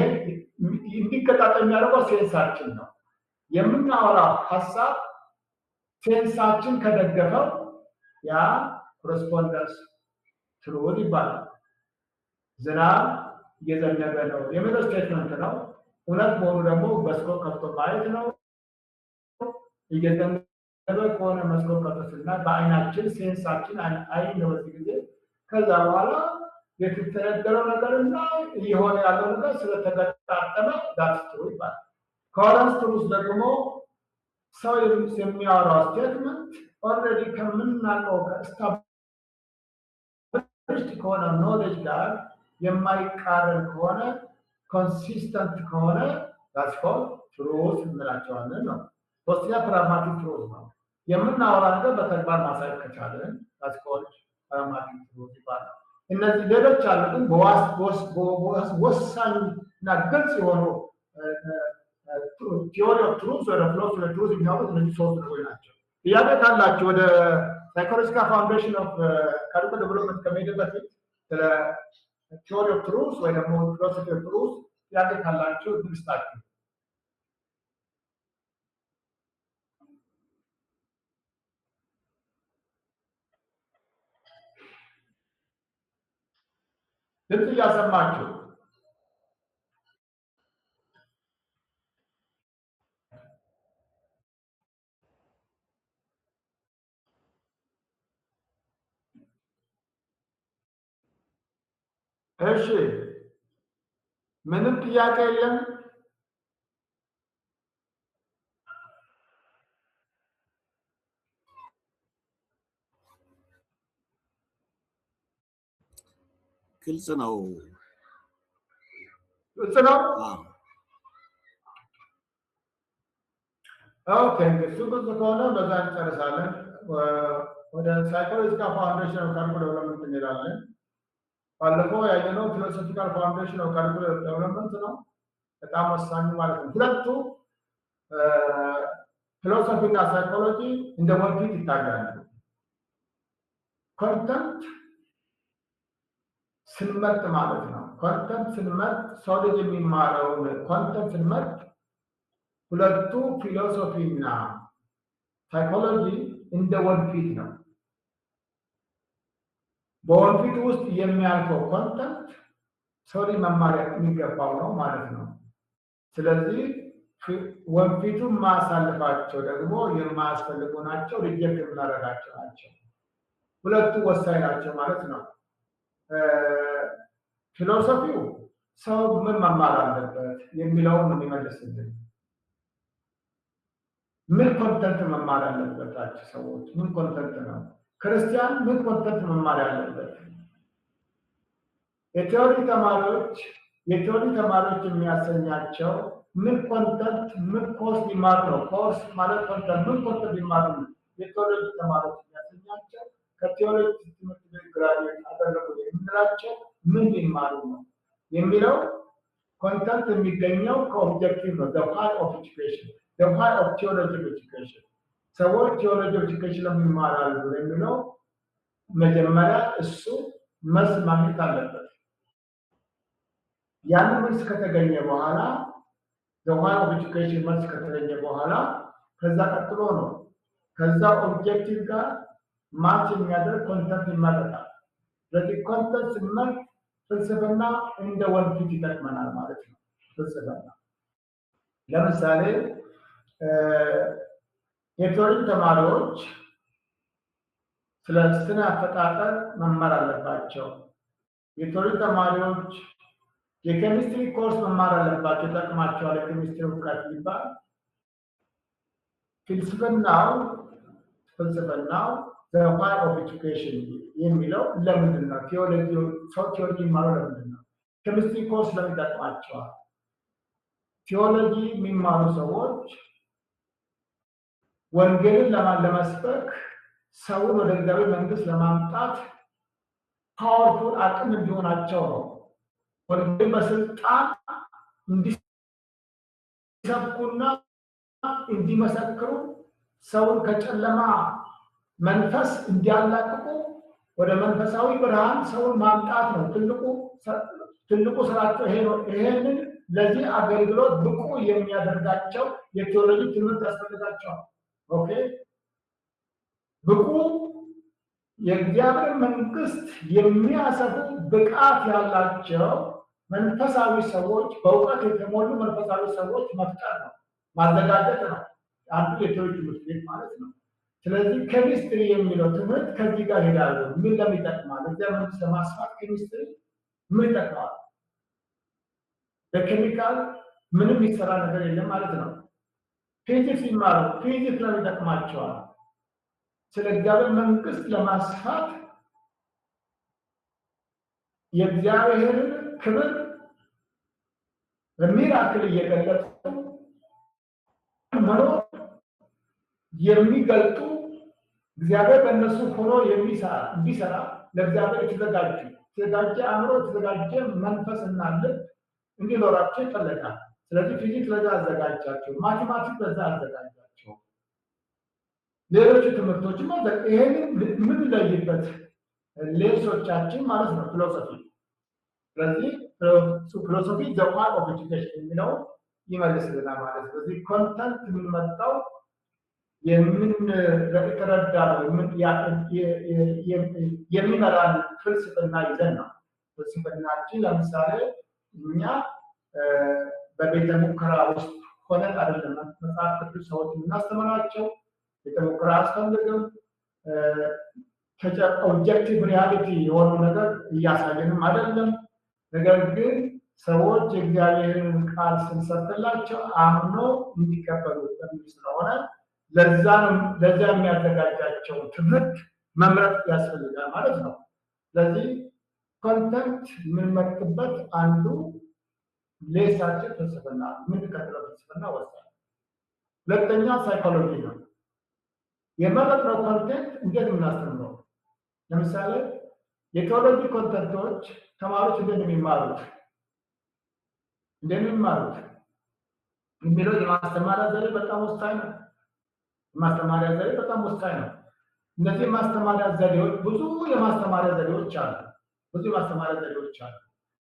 እንዲገጣጠም የሚያደርገው ሴንሳችን ነው። የምናወራው ሀሳብ ሴንሳችን ከደገፈው ያ ኮረስፖንደንስ ትሩዝ ይባላል። ዝናብ እየዘነበ ነው የሚለው ስቴትመንት ነው። እውነት መሆኑ ደግሞ መስኮት ከፍቶ ማየት ነው። እየዘነበ ከሆነ መስኮት ከፍቶና በአይናችን ሴንሳችን አይን ነው በዚህ ጊዜ ከዛ በኋላ የተተነገረው ነገርና እየሆነ ያለው ነገር ስለተገጣጠመ ዳትስ ትሩ ይባላል። ኮረንስ ትሩዝ ደግሞ ሰው የሚያወራው ስቴትመንት ኦልሬዲ ከምናውቀው ከስታብሊሽድ ከሆነ ኖሌጅ ጋር የማይቃረን ከሆነ ኮንሲስተንት ከሆነ ዳትስ ኮልድ ትሩዝ እንላቸዋለን ነው። ሶስተኛ ፕራግማቲክ ትሩዝ ነው። የምናወራ ነገር በተግባር ማሳየት ከቻለን ዳትስ ኮልድ ፕራግማቲክ ትሩዝ ይባላል። እነዚህ ሌሎች አሉ ግን ወሳኝና ግልጽ የሆኑ ቲዮሪ ኦፍ ትሩዝ ወይ ፊሎሶፊ ኦፍ ትሩዝ የሚያወሩት እነዚህ ሶስት ነገሮች ናቸው። ጥያቄ ካላችሁ ወደ ሳይኮሎጂካል ፋውንዴሽን ኦፍ ካሪኩለም ዴቨሎፕመንት ከመሄድ በፊት ስለ ቲዎሪ ኦፍ ትሩዝ ወይ ደግሞ ፊሎሶፊ ኦፍ ትሩዝ ጥያቄ ካላችሁ ትልስታችሁ። ድምፅ እያሰማችሁ እሺ፣ ምንም ጥያቄ የለም።
ግልጽ ነው።
ግልጽ ነው። ኦኬ፣ እሱ ግልጽ ከሆነ በዛ እንጨርሳለን። ወደ ሳይኮሎጂካል ፋውንዴሽን ኦፍ ካሪኩለም ዴቨሎፕመንት እንሄዳለን። ባለፈው ያየነው ፊሎሶፊካል ፋውንዴሽን ኦፍ ካሪኩለም ዴቨሎፕመንት ነው። በጣም ወሳኝ ማለት ነው። ሁለቱ ፊሎሶፊ እና ሳይኮሎጂ እንደ ወንፊት ይታያሉ። ኮንተንት ስንመርጥ ማለት ነው። ኮንተንት ስንመርጥ ሰው ልጅ የሚማረውን ኮንተንት ስንመርጥ ሁለቱ ፊሎሶፊ እና ሳይኮሎጂ እንደ ወንፊት ነው። በወንፊት ውስጥ የሚያልፈው ኮንተንት ሰው ልጅ መማር የሚገባው ነው ማለት ነው። ስለዚህ ወንፊቱን ማሳልፋቸው ደግሞ የማያስፈልጉ ናቸው፣ ሪጀክት የምናደርጋቸው ናቸው። ሁለቱ ወሳኝ ናቸው ማለት ነው። ፊሎሶፊው ሰው ምን መማር አለበት የሚለውን ነው የሚመልስልን። ምን ኮንተንት መማር አለበታችሁ ሰዎች? ምን ኮንተንት ነው? ክርስቲያን ምን ኮንተንት መማር ያለበት? የቲዮሪ ተማሪዎች የሚያሰኛቸው ምን ኮንተንት ምን ኮርስ ሊማሩ ነው? ኮርስ ማለት ኮንተንት ምን ኮንተንት ሊማሩ ነው? የቲዮሪ ተማሪዎች የሚያሰኛቸው ከቲዮሪ ትምህርት ቤት ግራጁዌት አደረጉ የምንላቸው ምን ሊማሩ ነው የሚለው ኮንተንት የሚገኘው ከኦብጀክቲቭ ነው። the why of education, the why of theology of education። ሰዎች ቲዮሎጂ ኦፍ ኤጁኬሽን ለምን ይማራሉ የሚለው መጀመሪያ እሱ መልስ ማግኘት አለበት። ያንን መልስ ከተገኘ በኋላ the why of education መልስ ከተገኘ በኋላ ከዛ ቀጥሎ ነው ከዛ ኦብጀክቲቭ ጋር ማች የሚያደርግ ኮንተንት ይመረጣል። ስለዚህ ኮንተንት ስንመርጥ ፍልስፍና እንደ ወንፊት ይጠቅመናል ማለት ነው። ፍልስፍና ለምሳሌ የቲዮሪ ተማሪዎች ስለ ስነ አፈጣጠር መማር አለባቸው። የቲዮሪ ተማሪዎች የኬሚስትሪ ኮርስ መማር አለባቸው፣ ይጠቅማቸዋል የኬሚስትሪ እውቀት ሊባል። ፍልስፍናው the why of education የሚለው ለምንድን ነው? ሰው ቲዮሎጂ የሚማረው ለምንድን ነው? ኬሚስትሪ ኮርስ ለምን ይጠቅማቸዋል? ቲዮሎጂ የሚማሩ ሰዎች ወንጌልን ለመስበክ ሰውን ወደ እግዚአብሔር መንግስት ለማምጣት ፓወርፉል አቅም እንዲሆናቸው ነው። ወንጌል በስልጣን እንዲሰብኩና እንዲመሰክሩ ሰውን ከጨለማ መንፈስ እንዲያላቅቁ ወደ መንፈሳዊ ብርሃን ሰውን ማምጣት ነው ትልቁ ስራቸው ይሄ ነው። ይሄንን ለዚህ አገልግሎት ብቁ የሚያደርጋቸው የቲዮሎጂ ትምህርት ያስፈልጋቸዋል። ኦኬ፣ ብቁ የእግዚአብሔር መንግስት የሚያሰፉ ብቃት ያላቸው መንፈሳዊ ሰዎች፣ በእውቀት የተሞሉ መንፈሳዊ ሰዎች መፍጠር ነው፣ ማዘጋጀት ነው። አንዱ የቲዮሎጂ ትምህርት ቤት ማለት ነው። ስለዚህ ኬሚስትሪ የሚለው ትምህርት ከዚህ ጋር ሄዳሉ። ምን ለሚጠቅማል? እግዚአብሔር መንግስት ለማስፋት ኬሚስትሪ ምን ይጠቅማል? በኬሚካል ምንም የሚሰራ ነገር የለም ማለት ነው። ፊዚክስ ይማሩ፣ ፊዚክስ ለምን ይጠቅማቸዋል? ስለ እግዚአብሔር መንግስት ለማስፋት የእግዚአብሔርን ክብር በሚራክል እየገለጡ መኖር የሚገልጡ እግዚአብሔር በእነሱ ሆኖ እንዲሰራ ለእግዚአብሔር የተዘጋጀ አእምሮ የተዘጋጀ መንፈስና ልብ እንዲኖራቸው ይፈለጋል። ስለዚህ ፊዚክስ ለዛ አዘጋጃቸው፣ ማቴማቲክስ ለዛ አዘጋጃቸው። ሌሎች ትምህርቶችም አለ። ይሄንን ምን ለይበት ሌሶቻችን ማለት ነው ፊሎሶፊ። ስለዚህ ፊሎሶፊ ዘ ዋን ኦፍ ኤጁኬሽን የሚለው ይመልስልናል ማለት ነው። ስለዚህ ኮንተንት የምንመጣው የተረዳ ነው የሚመራን ፍልስፍና ይዘን ነው። ፍልስፍናችን ለምሳሌ እኛ በቤተ ሙከራ ውስጥ ሆነን አይደለም መጽሐፍ ቅዱስ ሰዎች የምናስተምራቸው። ቤተ ሙከራ አያስፈልግም። ኦብጀክቲቭ ሪያሊቲ የሆነው ነገር እያሳየንም አይደለም። ነገር ግን ሰዎች የእግዚአብሔርን ቃል ስንሰብክላቸው አምኖ እንዲቀበሉ በሚል ስለሆነ ለዛ የሚያዘጋጃቸው ትምህርት መምረጥ ያስፈልጋል ማለት ነው። ስለዚህ ኮንተንት የምንመርጥበት አንዱ ሌሳችን ፍልስፍና የምንከተለው ፍልስፍና ወሳኝ። ሁለተኛ ሳይኮሎጂ ነው። የመረጥነው ኮንቴንት እንዴት የምናስተምረው። ለምሳሌ የቴዎሎጂ ኮንተንቶች ተማሪዎች እንደሚማሩት የሚለው የማስተማሪያ ዘዴ በጣም ወሳኝ ነው። የማስተማሪያ ዘዴ በጣም ወሳኝ ነው። እነዚህ የማስተማሪያ ዘዴዎች ብዙ የማስተማሪያ ዘዴዎች አሉ።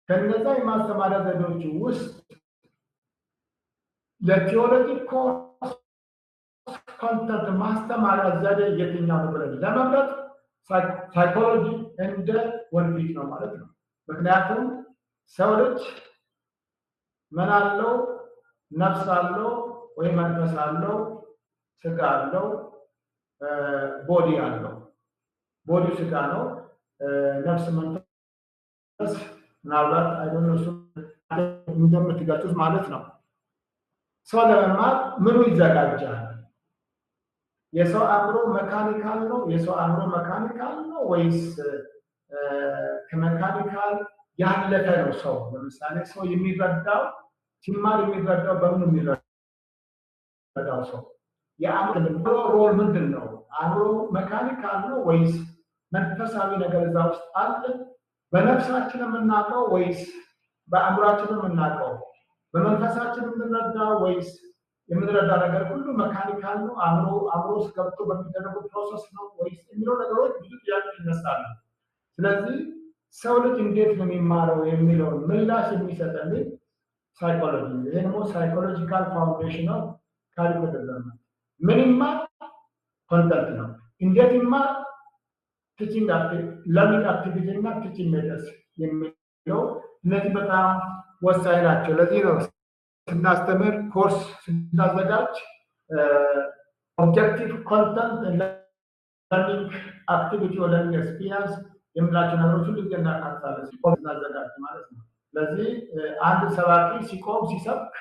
ከነዛ የማስተማሪያ ዘዴዎች ውስጥ ለቴዎሎጂ ኮርስ ኮንተንት ማስተማሪያ ዘዴ የትኛው ነው ብለን ለመምረጥ ሳይኮሎጂ እንደ ወንፊት ነው ማለት ነው። ምክንያቱም ሰው ልጅ ምን አለው? ነፍስ አለው ወይ መንፈስ አለው፣ ስጋ አለው፣ ቦዲ አለው። ቦዲ ስጋ ነው፣ ነፍስ መንፈስ ምናልባት አይደለም እንደምትገልጹት ማለት ነው። ሰው ለመማር ምኑ ይዘጋጃል? የሰው አእምሮ መካኒካል ነው ወይስ ከመካኒካል ያለፈ ነው? ሰው ለምሳሌ ሰው የሚረዳው ሲማር የሚረዳው በምን የሚረዳው ሰው የአእምሮ ሮል ምንድን ነው? አእምሮ መካኒካል ነው ወይስ መንፈሳዊ ነገር እዛ ውስጥ አለ? በነፍሳችን የምናውቀው ወይስ በአእምሯችን የምናውቀው? በመንፈሳችን የምንረዳው ወይስ የምንረዳ ነገር ሁሉ መካኒካል ነው? አእምሮ ውስጥ ገብቶ በሚደረጉ ፕሮሰስ ነው ወይስ የሚለው ነገሮች ብዙ ጥያቄዎች ይነሳሉ። ስለዚህ ሰው ልጅ እንዴት ነው የሚማረው የሚለውን ምላሽ የሚሰጠልን ሳይኮሎጂ ነው። ይሄ ደግሞ ሳይኮሎጂካል ፋውንዴሽን ኦፍ ካሪኩለም ዴቨሎፕመንት። ምን ይማር? ኮንተንት ነው። እንዴት ይማር? ቲቺንግ ለርኒንግ አክቲቪቲ እና ቲቺንግ ሜተድስ የሚለው እነዚህ በጣም ወሳኝ ናቸው። ለዚህ ነው ስናስተምር ኮርስ ስናዘጋጅ ኦብጀክቲቭ ኮንተንት ለርኒንግ አክቲቪቲ ወይ ለርኒንግ ኤክስፒሪየንስ የምንላቸው ነገሮች ሁሉ ጊዜ እናካትታለን ስናዘጋጅ ማለት ነው። ስለዚህ አንድ ሰባኪ ሲቆም ሲሰብክ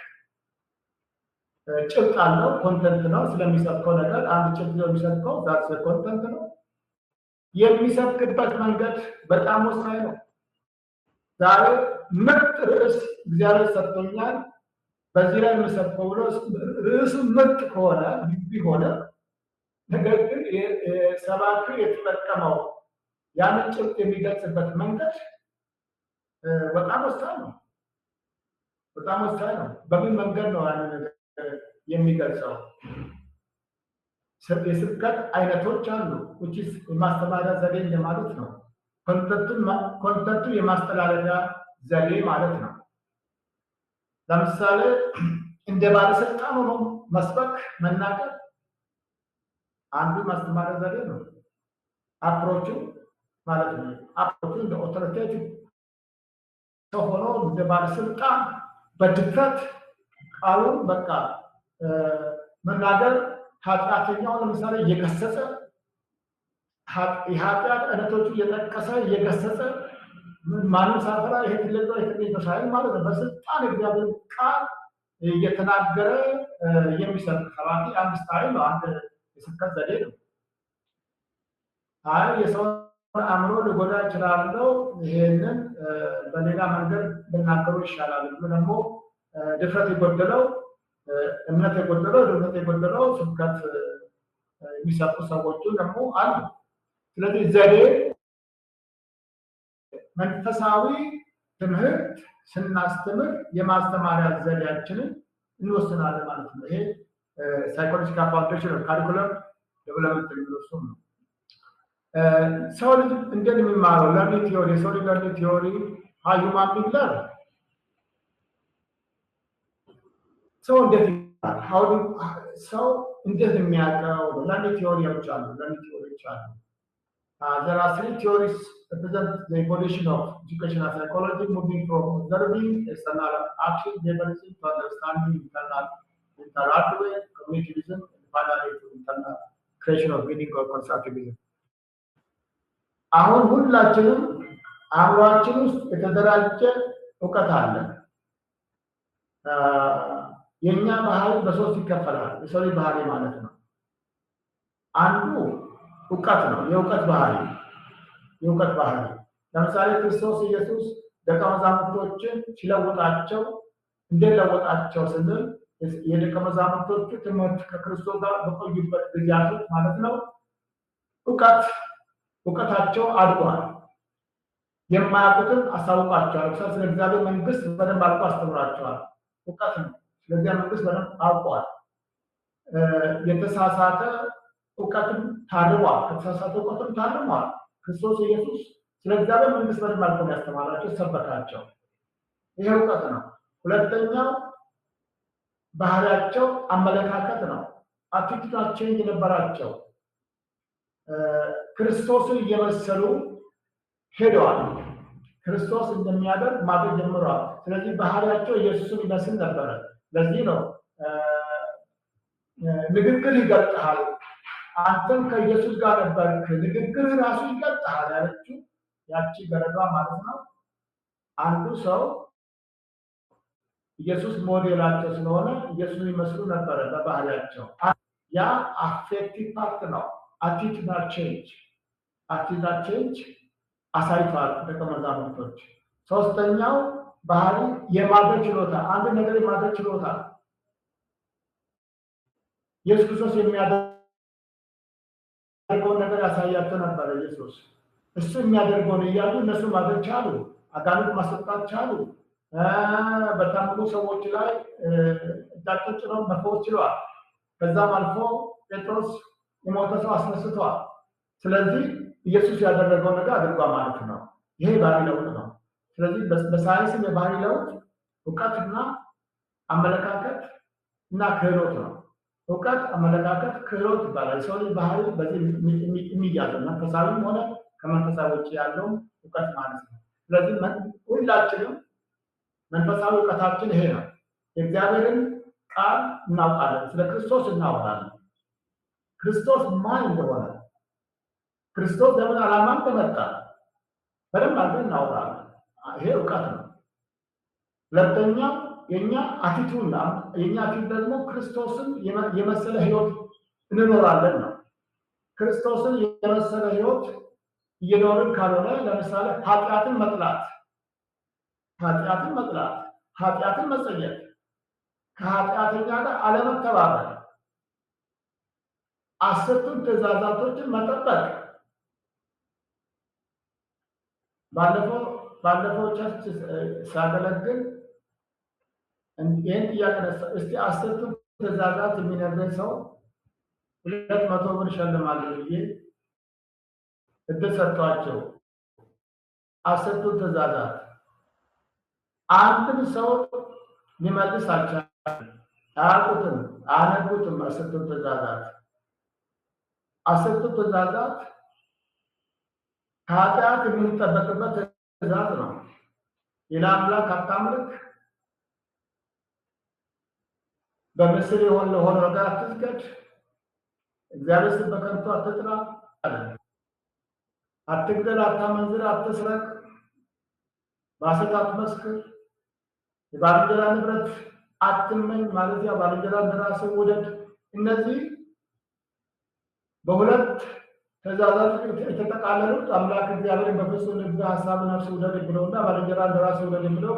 ጭብጥ አለው፣ ኮንተንት ነው። ስለሚሰብከው ነገር አንድ ጭብጥ ነው የሚሰብከው፣ ዛት ኮንተንት ነው። የሚሰብክበት መንገድ በጣም ወሳኝ ነው። ዛሬ ምርጥ ርዕስ እግዚአብሔር ሰጥቶኛል በዚህ ላይ የምሰብከው ብሎ ርዕሱ ምርጥ ከሆነ ቢሆነ ነገር ግን ሰባኪ የተጠቀመው ያንን ጭብጥ የሚገልጽበት መንገድ በጣም ወሳኝ ነው። በምን መንገድ ነው ያንን ነገር የሚገልጸው? የስብከት አይነቶች አሉ። የማስተማሪያ ዘዴ እንደማለት ነው። ኮንተንቱ የማስተላለፊያ ዘዴ ማለት ነው። ለምሳሌ እንደ ባለስልጣን ሆኖ መስበክ መናገር አንዱ ማስተማሪያ ዘዴ ነው። አፕሮቹ ማለት ነው። አፕሮቹ እንደ ኦቶሪቴቲቭ ሰው ሆኖ እንደ ባለስልጣን በድፍረት ቃሉን በቃ መናገር፣ ኃጢአተኛውን ለምሳሌ እየገሰጸ የኃጢአት አይነቶቹ እየጠቀሰ እየገሰጸ ማንም ሳፈራ ይሄ ትልቅ ነው ይሄ ትልቅ ነው ማለት ነው። በስልጣን እግዚአብሔር ቃል እየተናገረ የሚሰብክ ሰባኪ አንድ ስታይል ነው፣ አንድ የስብከት ዘዴ ነው። አይ የሰው አእምሮ ልጎዳ እችላለሁ፣ ይሄንን በሌላ መንገድ ብናገሩ ይሻላል ብሎ ደግሞ ድፍረት የጎደለው እምነት የጎደለው ስብከት የሚሰጡ ሰዎቹ ደግሞ አሉ። ስለዚህ ዘዴ መንፈሳዊ ትምህርት ስናስተምር የማስተማሪያ ዘዴያችንን እንወስናለን ማለት ነው። ይሄ ሳይኮሎጂካል ፋውንዴሽን ካሪኩለም ዴቨሎፕመንት የሚለው እሱ ነው። ሰው ልጅ እንዴት የሚማረው ለርኒንግ ቲዮሪ ሰው ለርኒንግ ቲዮሪ ሃዩማን ቢግለር ሰው እንዴት ይማራል? ሰው እንዴት የሚያውቀው ለርኒንግ ቲዮሪዎች አሉ። ለርኒንግ ቲዮሪዎች አሉ። There are three theories represent the evolution of educational psychology, moving from observing external action behaviorism to understanding internal way, cognitivism, and finally to internal creation of meaning or constructivism. አሁን ሁላችንም አእምሯችን ውስጥ የተደራጀ እውቀት አለ። የኛ ባህሪ በሶስት ይከፈላል። የሰው ልጅ ባህሪ ማለት ነው። አንዱ እውቀት ነው። የእውቀት ባህሪ ለምሳሌ ክርስቶስ ኢየሱስ ደቀ መዛሙርቶችን ሲለውጣቸው እንደለወጣቸው ስንል የደቀ መዛሙርቶቹ ትምህርት ከክርስቶስ ጋር በቆዩበት ጊዜያቶች ማለት ነው እውቀታቸው አድጓል። የማያውቁትን አሳውቃቸዋል። ስለ እግዚአብሔር መንግስት በደንብ አድርጎ አስተምሯቸዋል። እውቀት ነው። ስለ እግዚአብሔር መንግስት በደንብ አውቀዋል። የተሳሳተ እውቀትም ታርሟል። ከተሳሳተ እውቀትም ታርሟል። ክርስቶስ ኢየሱስ ስለ እግዚአብሔር መንግስት በደንብ አድርጎ ያስተማራቸው፣ ሰበካቸው። ይሄ እውቀት ነው። ሁለተኛው ባህሪያቸው አመለካከት ነው። አቲቲዩዳቸው የነበራቸው ክርስቶስን እየመሰሉ ሄደዋል። ክርስቶስ እንደሚያደርግ ማድረግ ጀምረዋል። ስለዚህ ባህሪያቸው ኢየሱስን ይመስል ነበረ። ለዚህ ነው ንግግር ይገልጥሃል፣ አንተም ከኢየሱስ ጋር ነበርክ፣ ንግግር ራሱ ይገልጥሃል ያለችው ያቺ ገረዷ ማለት ነው። አንዱ ሰው ኢየሱስ ሞዴላቸው ስለሆነ ኢየሱስን ይመስሉ ነበረ በባህሪያቸው። ያ አፌክቲቭ ፓርት ነው። አቲቲዩድ ቼንጅ አሳይቷል ደቀ መዛሙርቶች። ሶስተኛው ባህሪ የማድረግ ችሎታ፣ አንድ ነገር የማድረግ ችሎታ ኢየሱስ ክርስቶስ የሚያደርገውን ነገር ያሳያቸው ነበረ። ኢየሱስ እሱ የሚያደርገውን እያሉ እነሱ ማድረግ ቻሉ። አጋንንት ማስወጣት ቻሉ። በታመሙ ሰዎች ላይ እጃቸውን ጭነው መፈወስ ችለዋል። ከዛም አልፎ ጴጥሮስ የሞተ ሰው አስነስተዋል። ስለዚህ ኢየሱስ ያደረገው ነገር አድርጓል ማለት ነው። ይሄ ባህሪ ለውጥ ነው። ስለዚህ በሳይንስም የባህሪ ለውጥ እውቀትና አመለካከት እና ክህሎት ነው። እውቀት፣ አመለካከት፣ ክህሎት ይባላል። የሰው ልጅ ባህሪ በዚህ የሚያዘው መንፈሳዊም ሆነ ከመንፈሳዊ ውጭ ያለው እውቀት ማለት ነው። ስለዚህ ሁላችንም መንፈሳዊ እውቀታችን ይሄ ነው። የእግዚአብሔርን ቃል እናውቃለን። ስለ ክርስቶስ እናወራለን። ክርስቶስ ማን እንደሆነ፣ ክርስቶስ ለምን ዓላማ እንደመጣ በደንብ አድርገን እናወራለን። ይሄ እውቀት ነው። ሁለተኛው የኛ አቲቱድ ነው። የኛ አቲቱድ ደግሞ ክርስቶስን የመሰለ ህይወት እንኖራለን ነው። ክርስቶስን የመሰለ ህይወት እየኖርን ካልሆነ ለምሳሌ ኃጢአትን መጥላት፣ ኃጢአትን መጸየፍ፣ ከኃጢአተኛ ጋር አለመተባበር፣ አስርቱን ትእዛዛቶችን መጠበቅ። ባለፈው ቸርች ሳገለግል ይህን ጥያቄ ነሳ። እስቲ አስርቱን ትእዛዛት የሚነግረኝ ሰው 200 ብር እሸልማለሁ ብዬ እድል ሰጥቷቸው አስርቱን ትእዛዛት አንድም ሰው ሊመልስ አልቻለም። አያውቁትም፣ አያነቡትም። አስርቱ ትእዛዛት ከኃጢአት የምንጠበቅበት ትእዛዝ ነው። ሌላ አምላክ አታምልክ፣ በምስል ለሆነ ነገር አትስገድ፣ እግዚአብሔር ስም በከንቱ አትጥራ፣ አትግደል፣ አታመንዝር፣ አትስረቅ፣ በሐሰት አትመስክር፣ የባልንጀራ ንብረት አትመኝ ማለት ያ ባልንጀራ እንደራስህ ውደድ። እነዚህ በሁለት ትእዛዛት የተጠቃለሉት አምላክ እግዚአብሔርን በፍጹም ልብ፣ ሐሳብ፣ ነፍስ ውደድ ብለውና ባልንጀራ እንደራስህ ውደድ ብለው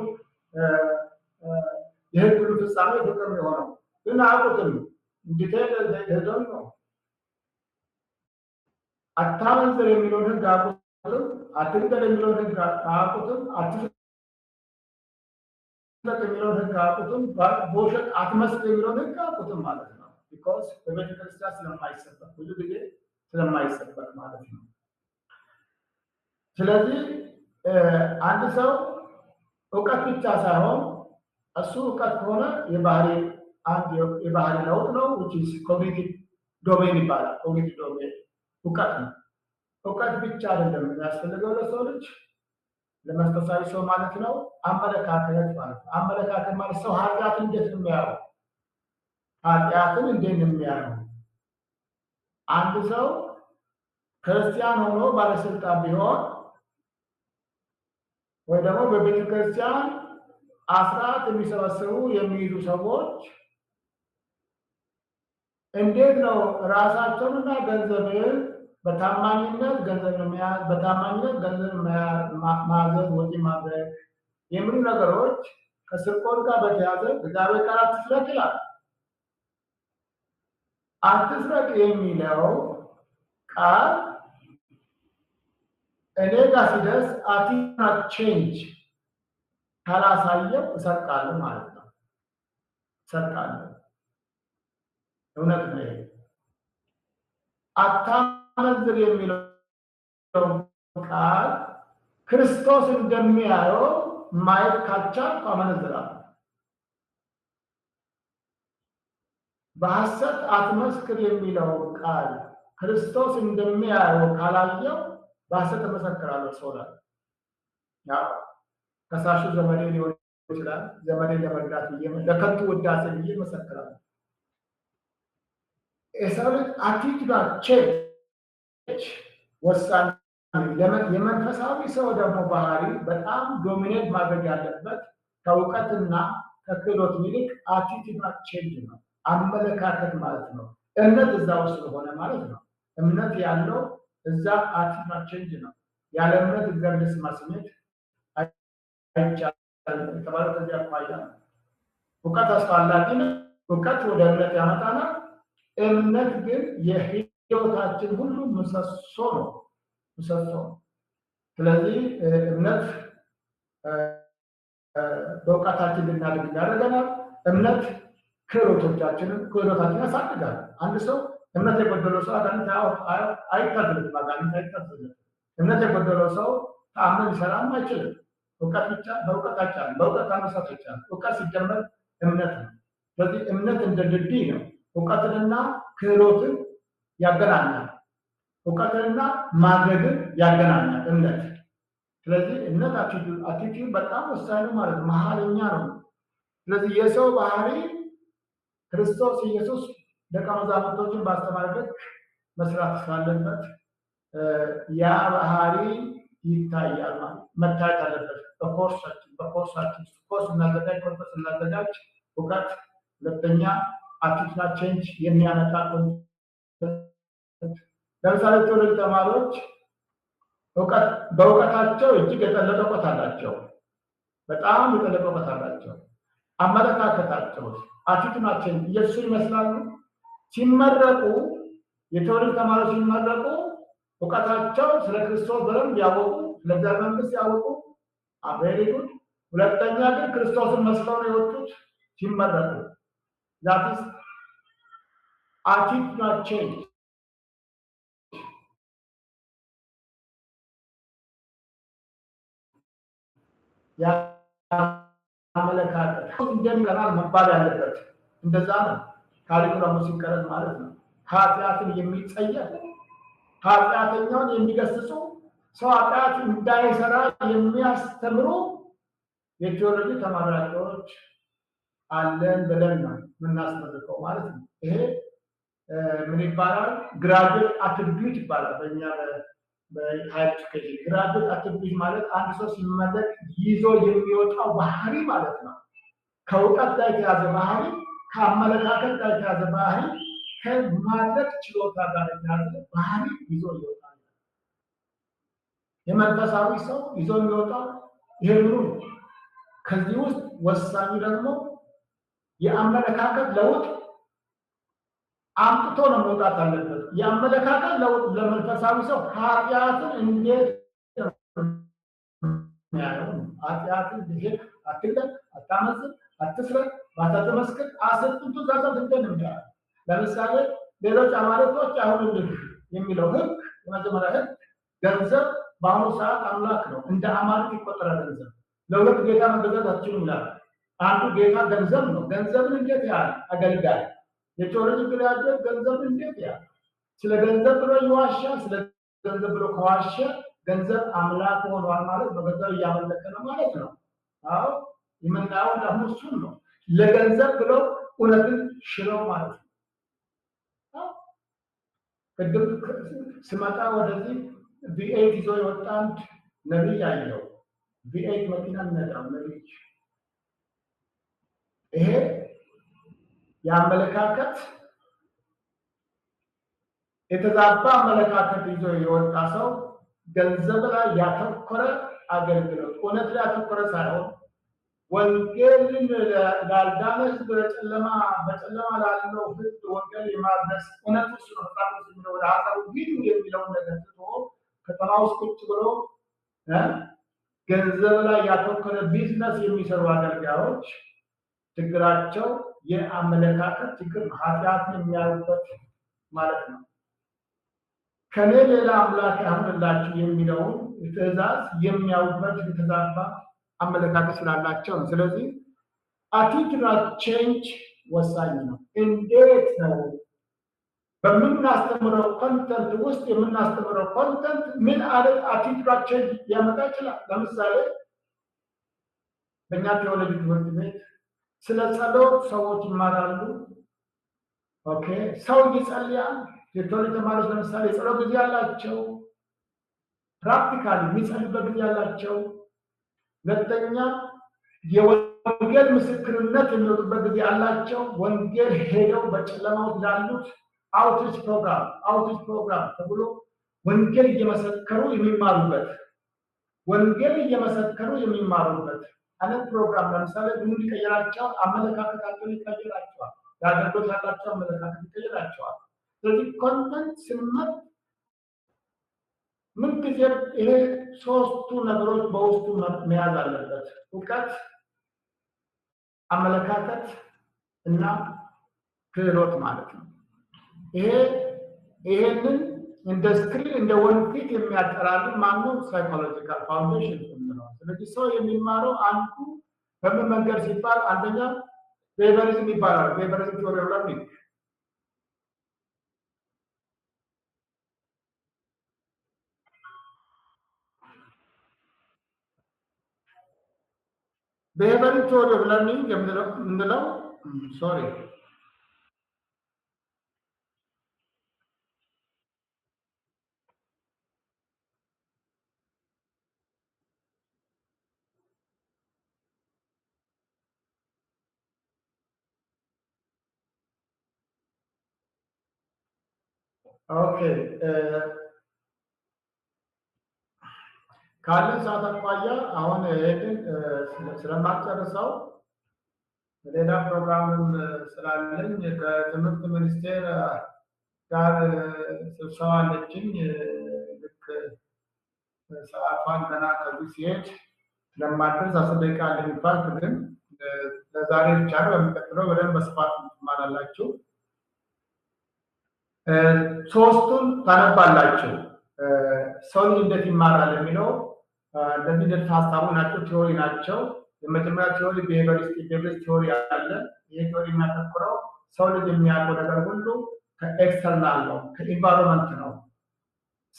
የሕግ ሁሉ ፍጻሜ ፍቅር የሆነው ግን አያውቁትም። ዲቴል ሄደው ነው። አታመንዝር የሚለውን ሕግ አያውቁትም። አትግደል የሚለውን ሕግ አያውቁትም። አትስረቅ የሚለውን ሕግ አያውቁትም። በውሸት አትመስክር የሚለውን ሕግ አያውቁትም ማለት ነው። ቢኮዝ በቤተክርስቲያን ስለማይሰበክ ብዙ ጊዜ ስለማይሰበክ ማለት ነው። ስለዚህ አንድ ሰው እውቀት ብቻ ሳይሆን እሱ እውቀት ከሆነ የባህሪ ለውጥ ነው which is cognitive domain ይባላል። cognitive domain እውቀት ነው። እውቀት ብቻ አይደለም የሚያስፈልገው ለሰው ልጅ ለመንፈሳዊ ሰው ማለት ነው። አመለካከት ማለት ነው። አመለካከት ማለት ሰው ኃጢአትን እንዴት ነው የሚያየው? ኃጢአትን እንዴት ነው የሚያየው? አንድ ሰው ክርስቲያን ሆኖ ባለስልጣን ቢሆን ወይ ደግሞ በቤተ ክርስቲያን አስራት የሚሰበስቡ የሚይዙ ሰዎች እንዴት ነው ራሳቸውንና ገንዘብን በታማኝነት ገንዘብ መያዝ፣ በታማኝነት ገንዘብ ማዘዝ፣ ወጪ ማድረግ የሚሉ ነገሮች ከስርቆት ጋር በተያያዘ እግዚአብሔር ቃል አትስረቅ ይላል። አትስረቅ የሚለው ቃል እኔ ጋር ሲደርስ አቲቲዩድ ቼንጅ ካላሳየው እሰርቃለሁ ማለት ነው። እሰርቃለሁ እውነት ነው። አታመንዝር የሚለው ቃል ክርስቶስ እንደሚያየው ማየት ካልቻልኩ አመነዝራለሁ። በሐሰት አትመስክር የሚለው ቃል ክርስቶስ እንደሚያየው ካላየው በሐሰት እመሰክራለሁ ሰው ላይ። ያው ከሳሹ ዘመዴ ሊሆን ይችላል። ዘመዴ ለመርዳት ብዬ ለከንቱ ውዳሴ ብዬ እመሰክራለሁ። የሰው ልጅ አቲቲዩድ ቼንጅ ወሳኝ። የመንፈሳዊ ሰው ደግሞ ባህሪ በጣም ዶሚኔት ማድረግ ያለበት ከእውቀትና ከክህሎት ይልቅ አቲቲዩድ ቼንጅ ነው። አመለካከት ማለት ነው። እምነት እዛ ውስጥ ስለሆነ ማለት ነው። እምነት ያለው እዛ አቲቲዩድ ቼንጅ ነው። ያለ እምነት እግዚአብሔር ማስመት አይቻልም የተባለው ከዚህ አኳያ ነው። እውቀት አስፈላጊ ነው። እውቀት ወደ እምነት ያመጣናል። እምነት ግን የህይወታችን ሁሉ ምሰሶ ነው። ምሰሶ። ስለዚህ እምነት በእውቀታችን እንድናድግ ያደርገናል። እምነት ክህሎታችንን ያሳድጋል። አንድ ሰው እምነት የጎደለው ሰው አጋንንት አይታዘዝም። አጋንንት አይታዘዝም። እምነት የጎደለው ሰው ተአምር ሊሰራም አይችልም። እውቀት ብቻ በእውቀት አይቻልም። በእውቀት ማመሳት አይቻልም። እውቀት ሲጀመር እምነት ነው። ስለዚህ እምነት እንደ ድልድይ ነው። እውቀትንና ክህሎትን ያገናኛል። እውቀትንና ማድረግን ያገናኛል እምነት። ስለዚህ እምነት አቲቲዩድ በጣም ወሳኝ ነው ማለት ነው። መሀለኛ ነው። ስለዚህ የሰው ባህሪ ክርስቶስ ኢየሱስ ደቀ መዛሙርቶችን ባስተማረበት መስራት ስላለበት ያ ባህሪ ይታያል ማለት መታየት አለበት። በኮርሳችን ስናዘጋጅ እውቀት፣ ሁለተኛ አቲቲዩድ ቼንጅ የሚያመጣ ለምሳሌ ቴዎሎጂ ተማሪዎች በእውቀታቸው እጅግ የጠለቀ እውቀት አላቸው። በጣም የጠለቀ እውቀት አላቸው። አመለካከታቸው አቲቲዩዳቸው ኢየሱስን ይመስላሉ። ሲመረቁ የቴዎሎጂ ተማሪዎች ሲመረቁ እውቀታቸው ስለ ክርስቶስ በደንብ ያወቁ፣ ስለ እግዚአብሔር መንግስት ያወቁ አበሪቱን። ሁለተኛ ግን ክርስቶስን መስለው ነው የወጡት ሲመረቁ። ዛትስ አቲቲዩድ ቼንጅ አመለካከት እንደሚቀራል መባል ያለበት እንደዛ ነው። ካሪኩለሙ ሲቀረጽ ማለት ነው። ኃጢአትን የሚጸየፍ ኃጢአተኛውን የሚገስጹ ሰው ኃጢአት እንዳይሰራ የሚያስተምሩ የቴዎሎጂ ተማሪዎች አለን ብለን ነው የምናስመርቀው ማለት ነው። ይሄ ምን ይባላል? ግራጁዌት አትሪቢዩት ይባላል በእኛ በሃይር ኤጁኬሽን። ግራጁዌት አትሪቢዩት ማለት አንድ ሰው ሲመረቅ ይዞ የሚወጣው ባህሪ ማለት ነው። ከእውቀት ጋር የተያዘ ባህሪ፣ ከአመለካከት ጋር የተያዘ ባህሪ፣ ከማድረግ ችሎታ ጋር የተያዘ ባህሪ ይዞ ይወጣል። የመንፈሳዊ ሰው ይዞ የሚወጣው ይሄ ምኑ ነው። ከዚህ ውስጥ ወሳኙ ደግሞ የአመለካከት ለውጥ አምጥቶ ነው መውጣት አለበት። የአመለካከት ለውጥ ለመንፈሳዊ ሰው ኃጢአትን እንዴት ያለው ኃጢአትን እንዴት አትግደል፣ አታመንዝር፣ አትስረቅ፣ ባታመመስክር፣ አስርቱ ትእዛዛት እንደምን ለምሳሌ ሌሎች አማልክቶች አሁን የሚለው ህግ የመጀመሪያ ህግ ገንዘብ በአሁኑ ሰዓት አምላክ ነው፣ እንደ አማልክት ይቆጠራል። ገንዘብ ለሁለት ጌታ መገዛት አትችሉም ይላል። አንዱ ጌታ ገንዘብ ነው። ገንዘብን እንዴት ያህል አገልጋይ የቴዎሎጂ ግራጁዌት ገንዘብን እንዴት ያህል ስለ ገንዘብ ብሎ ይዋሻል። ስለ ገንዘብ ብሎ ከዋሸ ገንዘብ አምላክ ሆኗል ማለት በገንዘብ እያመለከ ነው ማለት ነው። አዎ የምናየው ደግሞ እሱን ነው። ለገንዘብ ብሎ እውነትን ሽረው ማለት ነው። ቅድም ስመጣ ወደዚህ ቪኤት ይዞ የወጣ አንድ ነቢይ አየው። ቪኤት መኪና የሚነዳው ነቢይ። ይሄ የአመለካከት የተዛባ አመለካከት ይዞ የወጣ ሰው ገንዘብ ላይ ያተኮረ አገልግሎት፣ እውነት ላይ ያተኮረ ሳይሆን ወንጌልን ላልዳነ ሕዝብ በጨለማ ላለው ሕዝብ ወንጌል የማድረስ እውነቱ እሱ ነው። መጽሐፍ ቅዱስ የሚለው ወደ ሀሳቡ ሂዱ የሚለውን ነገር ትቶ ከተማ ውስጥ ቁጭ ብሎ ገንዘብ ላይ ያተኮረ ቢዝነስ የሚሰሩ አገልጋዮች ችግራቸው የአመለካከት ችግር ነው። ኃጢአትን የሚያዩበት ማለት ነው። ከኔ ሌላ አምላክ ያሁንላችሁ የሚለውን ትእዛዝ የሚያዩበት የተዛባ አመለካከት ስላላቸው ነው። ስለዚህ አቲቱድ ቼንጅ ወሳኝ ነው። እንዴት ነው በምናስተምረው ኮንተንት ውስጥ የምናስተምረው ኮንተንት ምን አይነት አቲቱድ ቼንጅ ሊያመጣ ይችላል? ለምሳሌ በእኛ ቴዎሎጂ ትምህርት ቤት ስለ ጸሎት ሰዎች ይማራሉ። ኦኬ፣ ሰው ይጸልያል። የቴዎሎጂ ተማሪዎች ለምሳሌ የጸሎት ጊዜ ያላቸው፣ ፕራክቲካሊ የሚጸልዩበት ጊዜ ያላቸው። ሁለተኛ የወንጌል ምስክርነት የሚወጡበት ጊዜ ያላቸው። ወንጌል ሄደው በጨለማ ውስጥ ላሉት አውትሪች ፕሮግራም ተብሎ ወንጌል እየመሰከሩ የሚማሩበት አይነት ፕሮግራም ለምሳሌ ምን ይቀየራቸዋል? አመለካከታቸውን ይቀየራቸዋል። የአገልግሎት ያላቸው አመለካከት ይቀየራቸዋል። ስለዚህ ኮንተንት ስንመጥ ምንጊዜም ይሄ ሶስቱ ነገሮች በውስጡ መያዝ አለበት። እውቀት፣ አመለካከት እና ክህሎት ማለት ነው። ይሄንን እንደ ስክሪን እንደ ወንፊት የሚያጠራልን ማነው? ሳይኮሎጂካል ፋውንዴሽን ነው። ስለዚህ ሰው የሚማረው አንዱ በምን መንገድ ሲባል አንደኛ ዌበሪዝም ይባላል። ዌበሪዝም ቲዎሪ ኦፍ ለርኒንግ behavioral theory of learning የምንለው ሶሪ ኦኬ ካለን ሰዓት አኳያ አሁን ይሄንን ስለማጨርሰው ሌላ ፕሮግራምም ስላለኝ ከትምህርት ሚኒስቴር ጋር ስብሰባ አለችኝ። ልክ ሰዓቷን ገና ከዚህ ሲሄድ ስለማድረስ 10 ደቂቃ ለሚባል ግን ለዛሬ ብቻ ነው። በሚቀጥለው በደንብ በስፋት ትማራላችሁ። ሶስቱን ታነባላችሁ። ሰው እንዴት ይማራል የሚለው እንደዚህ ንድፈ ሀሳቡ ናቸው፣ ቲዎሪ ናቸው። የመጀመሪያ ቲዎሪ ቢሄቪየሪስት ቲዎሪ አለ። ይህ ቲዎሪ የሚያተኩረው ሰው ልጅ የሚያውቀው ነገር ሁሉ ከኤክስተርናል ነው፣ ከኢንቫይሮንመንት ነው።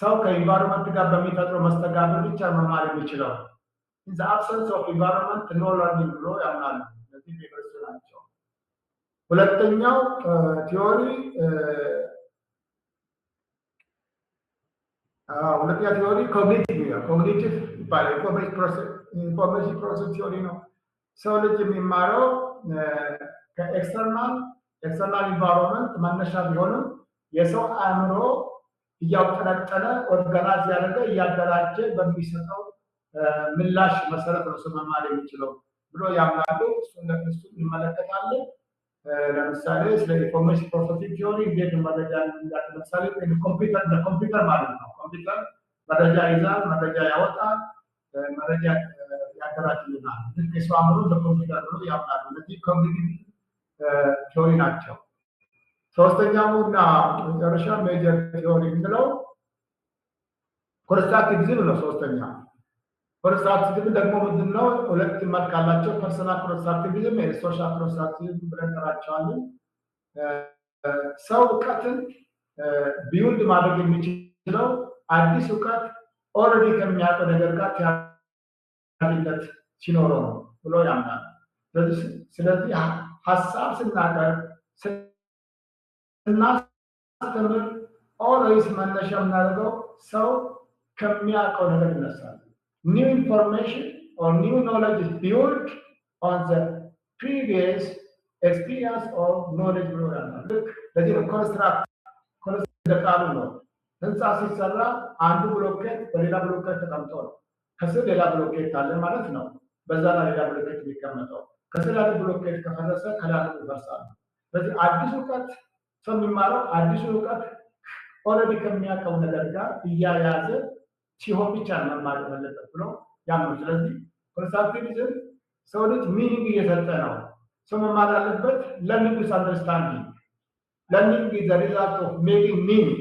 ሰው ከኢንቫይሮንመንት ጋር በሚፈጥረው መስተጋብር ብቻ መማር የሚችለው ኢን ዘ አብሰንስ ኦፍ ኢንቫይሮንመንት ኖ ለርኒንግ ብሎ ያምናሉ። እነዚህ ቢሄቪየሪስት ናቸው። ሁለተኛው ቲዎሪ ሁለተኛ ቲዎሪ ኮግኒቲቭ ይባላል። ኢንፎርሜሽን ፕሮሰስ ቲዎሪ ነው። ሰው ልጅ የሚማረው ከኤክስተርናል ኢንቫይሮንመንት መነሻ ቢሆንም የሰው አእምሮ እያውጠነጠነ ኦርጋናይዝ ያደረገ እያደራጀ በሚሰጠው ምላሽ መሰረት ነው ሰው መማር የሚችለው ብሎ ያምናሉ። እሱን እንመለከታለን። ለምሳሌ ስለ ኢንፎርሜሽን ፕሮሰሲንግ ቲዎሪ እንዴት መረጃ ለምሳሌ ኮምፒውተር ማለት ነው። ኮምፒውተር መረጃ ይዛል፣ መረጃ ያወጣል፣ መረጃ ያደራጅልናል። ልክ የሰው አእምሮ በኮምፒውተር ብሎ ያምናሉ። እነዚህ ኮግኒቲቭ ቲዎሪ ናቸው። ሶስተኛውና መጨረሻ ሜጀር ቲዮሪ የምንለው ኮንስትራክቲቪዝም ነው። ሶስተኛ ኮንስትራክቲቪዝም ደግሞ ምንድነው? ሁለት መልክ አላቸው። ፐርሰናል ኮንስትራክቲቪዝም፣ ሶሻል ኮንስትራክቲቪዝም ብለን እንጠራቸዋለን። ሰው እውቀትን ቢውልድ ማድረግ የሚችለው አዲስ እውቀት ኦልሬዲ ከሚያውቀው ነገር ጋር ተያያዥነት ሲኖረው ነው ብሎ ያምናል። ስለዚህ ሀሳብ ስናቀርብ ስናስተምር ኦልዌይስ መነሻ የምናደርገው ሰው ከሚያውቀው ነገር ይነሳል። ኒው ኢንፎርሜሽን ኦር ኒው ኖሌጅ ኢዝ ቢውልድ ኦን ዘ ፕሪቪየስ ኤክስፒሪየንስ ኦፍ ኖሌጅ ብሎ ያምናል። ለዚህ ነው ኮንስትራክት ቃሉ ነው። ህንፃ ሲሰራ አንዱ ብሎኬት በሌላ ብሎኬት ተቀምጦ ነው። ከስር ሌላ ብሎኬት አለ ማለት ነው። በዛ ላይ ሌላ ብሎኬት የሚቀመጠው ከስር ያለ ብሎኬት ከፈረሰ ከላይ ይፈርሳል። ስለዚህ አዲስ እውቀት ሰው የሚማረው አዲሱ እውቀት ኦልሬዲ ከሚያውቀው ነገር ጋር እያያዘ ሲሆን ብቻ መማር ያለበት ብሎ ያምናል። ስለዚህ ኮንስትራክቲቪዝም ሰው ልጅ ሚኒንግ እየሰጠ ነው። ሰው መማር ያለበት ለርኒንግ ኢዝ አንደርስታንዲንግ፣ ለርኒንግ ኢዝ ዘ ሪዛልት ኦፍ ሜኪንግ ሚኒንግ፣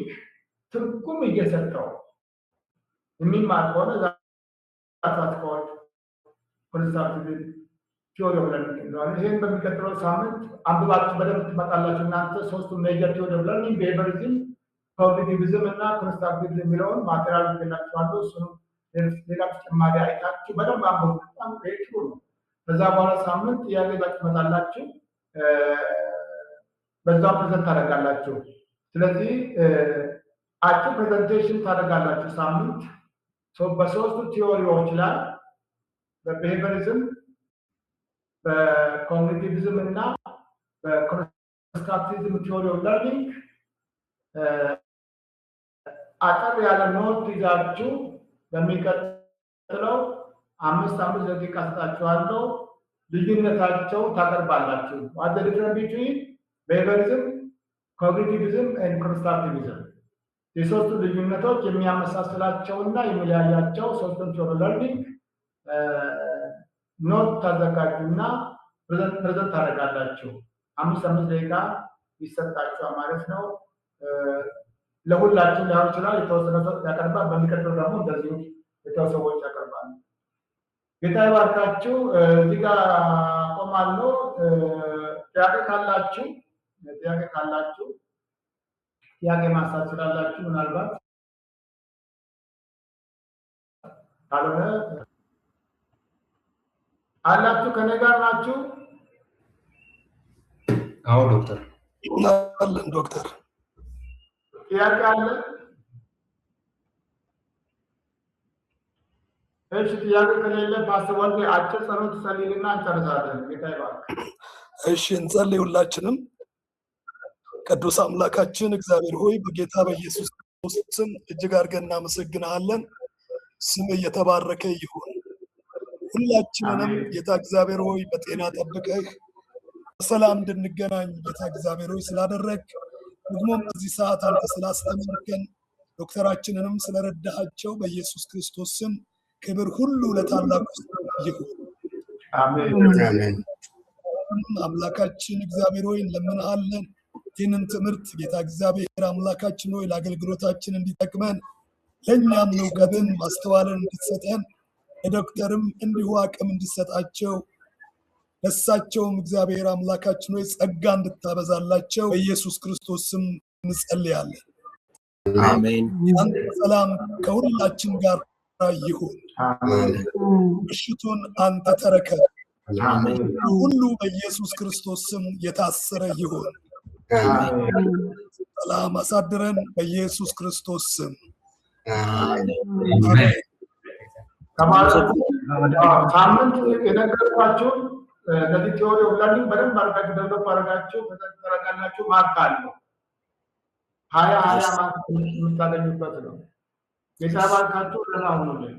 ትርጉም እየሰጠው የሚማር ከሆነ ዛት ኮልድ ኮንስትራክቲቪዝም ቲዮሪ ኦፍ ለርኒንግ ነው። ይሄን በሚቀጥለው ሳምንት አንብባችሁ በደንብ ትመጣላችሁ። እናንተ ሶስቱ ሜጀር ቲዮሪ ኦፍ ለርኒንግ ቢሄቪየሪዝም፣ ኮግኒቲቪዝም እና ኮንስትራክቲቪዝም የሚለውን ማቴሪያል ይገኛችኋለሁ። እሱንም ሌላ ተጨማሪ አይታችሁ በደንብ አንብቡ። በጣም ጥሩ ነው። ከዛ በኋላ ሳምንት ጥያቄ ይዛችሁ ትመጣላችሁ። በዛው ፕሬዘንት ታደርጋላችሁ። ስለዚህ አጭር ፕሬዘንቴሽን ታደርጋላችሁ ሳምንት በሶስቱ ቲዮሪዎች ላይ በቢሄቪየሪዝም፣ በኮግኒቲቪዝም እና በኮንስትራክቲቪዝም ቲዮሪ ኦፍ ለርኒንግ አጠር ያለ ኖት ይዛችሁ በሚቀጥለው 5 ደቂቃ ሰጣችኋለሁ። ልዩነታቸው ታቀርባላችሁ። what the difference between behaviorism, cognitivism and constructivism የሶስቱ ልዩነቶች የሚያመሳስላቸውና የሚለያያቸው ሶስቱን ቲዮሪ ኦፍ ለርኒንግ ኖት ታዘጋጁና ፕሬዘንት ታደርጋላችሁ። 5 ደቂቃ ይሰጣችኋል ማለት ነው። ለሁላችሁም ሊሆን ይችላል። የተወሰነ ሰው ያቀርባል። በሚቀጥለው ደግሞ እንደዚሁ የተወሰኑ ሰዎች ያቀርባሉ። ጌታ ይባርካችሁ። እዚህ ጋር ቆማለሁ። ጥያቄ ካላችሁ ጥያቄ ማንሳት ትችላላችሁ። ምናልባት ካልሆነ አላችሁ ከኔ ጋር ናችሁ?
አዎ ዶክተር
አለን ዶክተር።
ጥያቄ አለ? እሺ ጥያቄ ከሌለ ፓስተር ወንዴ አጭር ጸሎት ጸልይና እንጨርሳለን። ጌታ ይባርክ።
እሺ እንጸልይ ሁላችንም። ቅዱስ አምላካችን እግዚአብሔር ሆይ በጌታ በኢየሱስ ክርስቶስ ስም እጅግ አድርገን እናመሰግናለን። ስም እየተባረከ ይሁን። ሁላችንንም ጌታ እግዚአብሔር ሆይ በጤና ጠብቀህ በሰላም እንድንገናኝ ጌታ እግዚአብሔር ሆይ ስላደረግ ደግሞ በዚህ ሰዓት አንተ ስላስተማርከን ዶክተራችንንም ስለረዳሃቸው በኢየሱስ ክርስቶስ ስም ክብር ሁሉ ለታላቁ ይሁን።
አሜን።
አምላካችን እግዚአብሔር ሆይ እንለምንሃለን። ይህንን ትምህርት ጌታ እግዚአብሔር አምላካችን ሆይ ለአገልግሎታችን እንዲጠቅመን ለእኛም እውቀትን ማስተዋልን እንድትሰጠን ለዶክተርም እንዲሁ አቅም እንድትሰጣቸው ለእሳቸውም እግዚአብሔር አምላካችን ሆይ ጸጋ እንድታበዛላቸው በኢየሱስ ክርስቶስ ስም እንጸልያለን።
አሜን።
አንተ ሰላም ከሁላችን ጋር ይሁን። ምሽቱን አንተ ተረከብ። ሁሉ በኢየሱስ ክርስቶስ ስም የታሰረ ይሁን። ሰላም አሳድረን በኢየሱስ ክርስቶስ ስም አሜን።
ሳምንት የነገርኳችሁን እነዚህ ቲዮሪ ኦፍ ለርኒንግ በደንብ አድርጋችሁ ደቨሎፕ አድርጋችሁ ተጠቀላችሁ ማርክ አለው 20 ማርክ የምታገኙበት ነው። ጌታ ይባርካችሁ። ደህና ሁኑልኝ።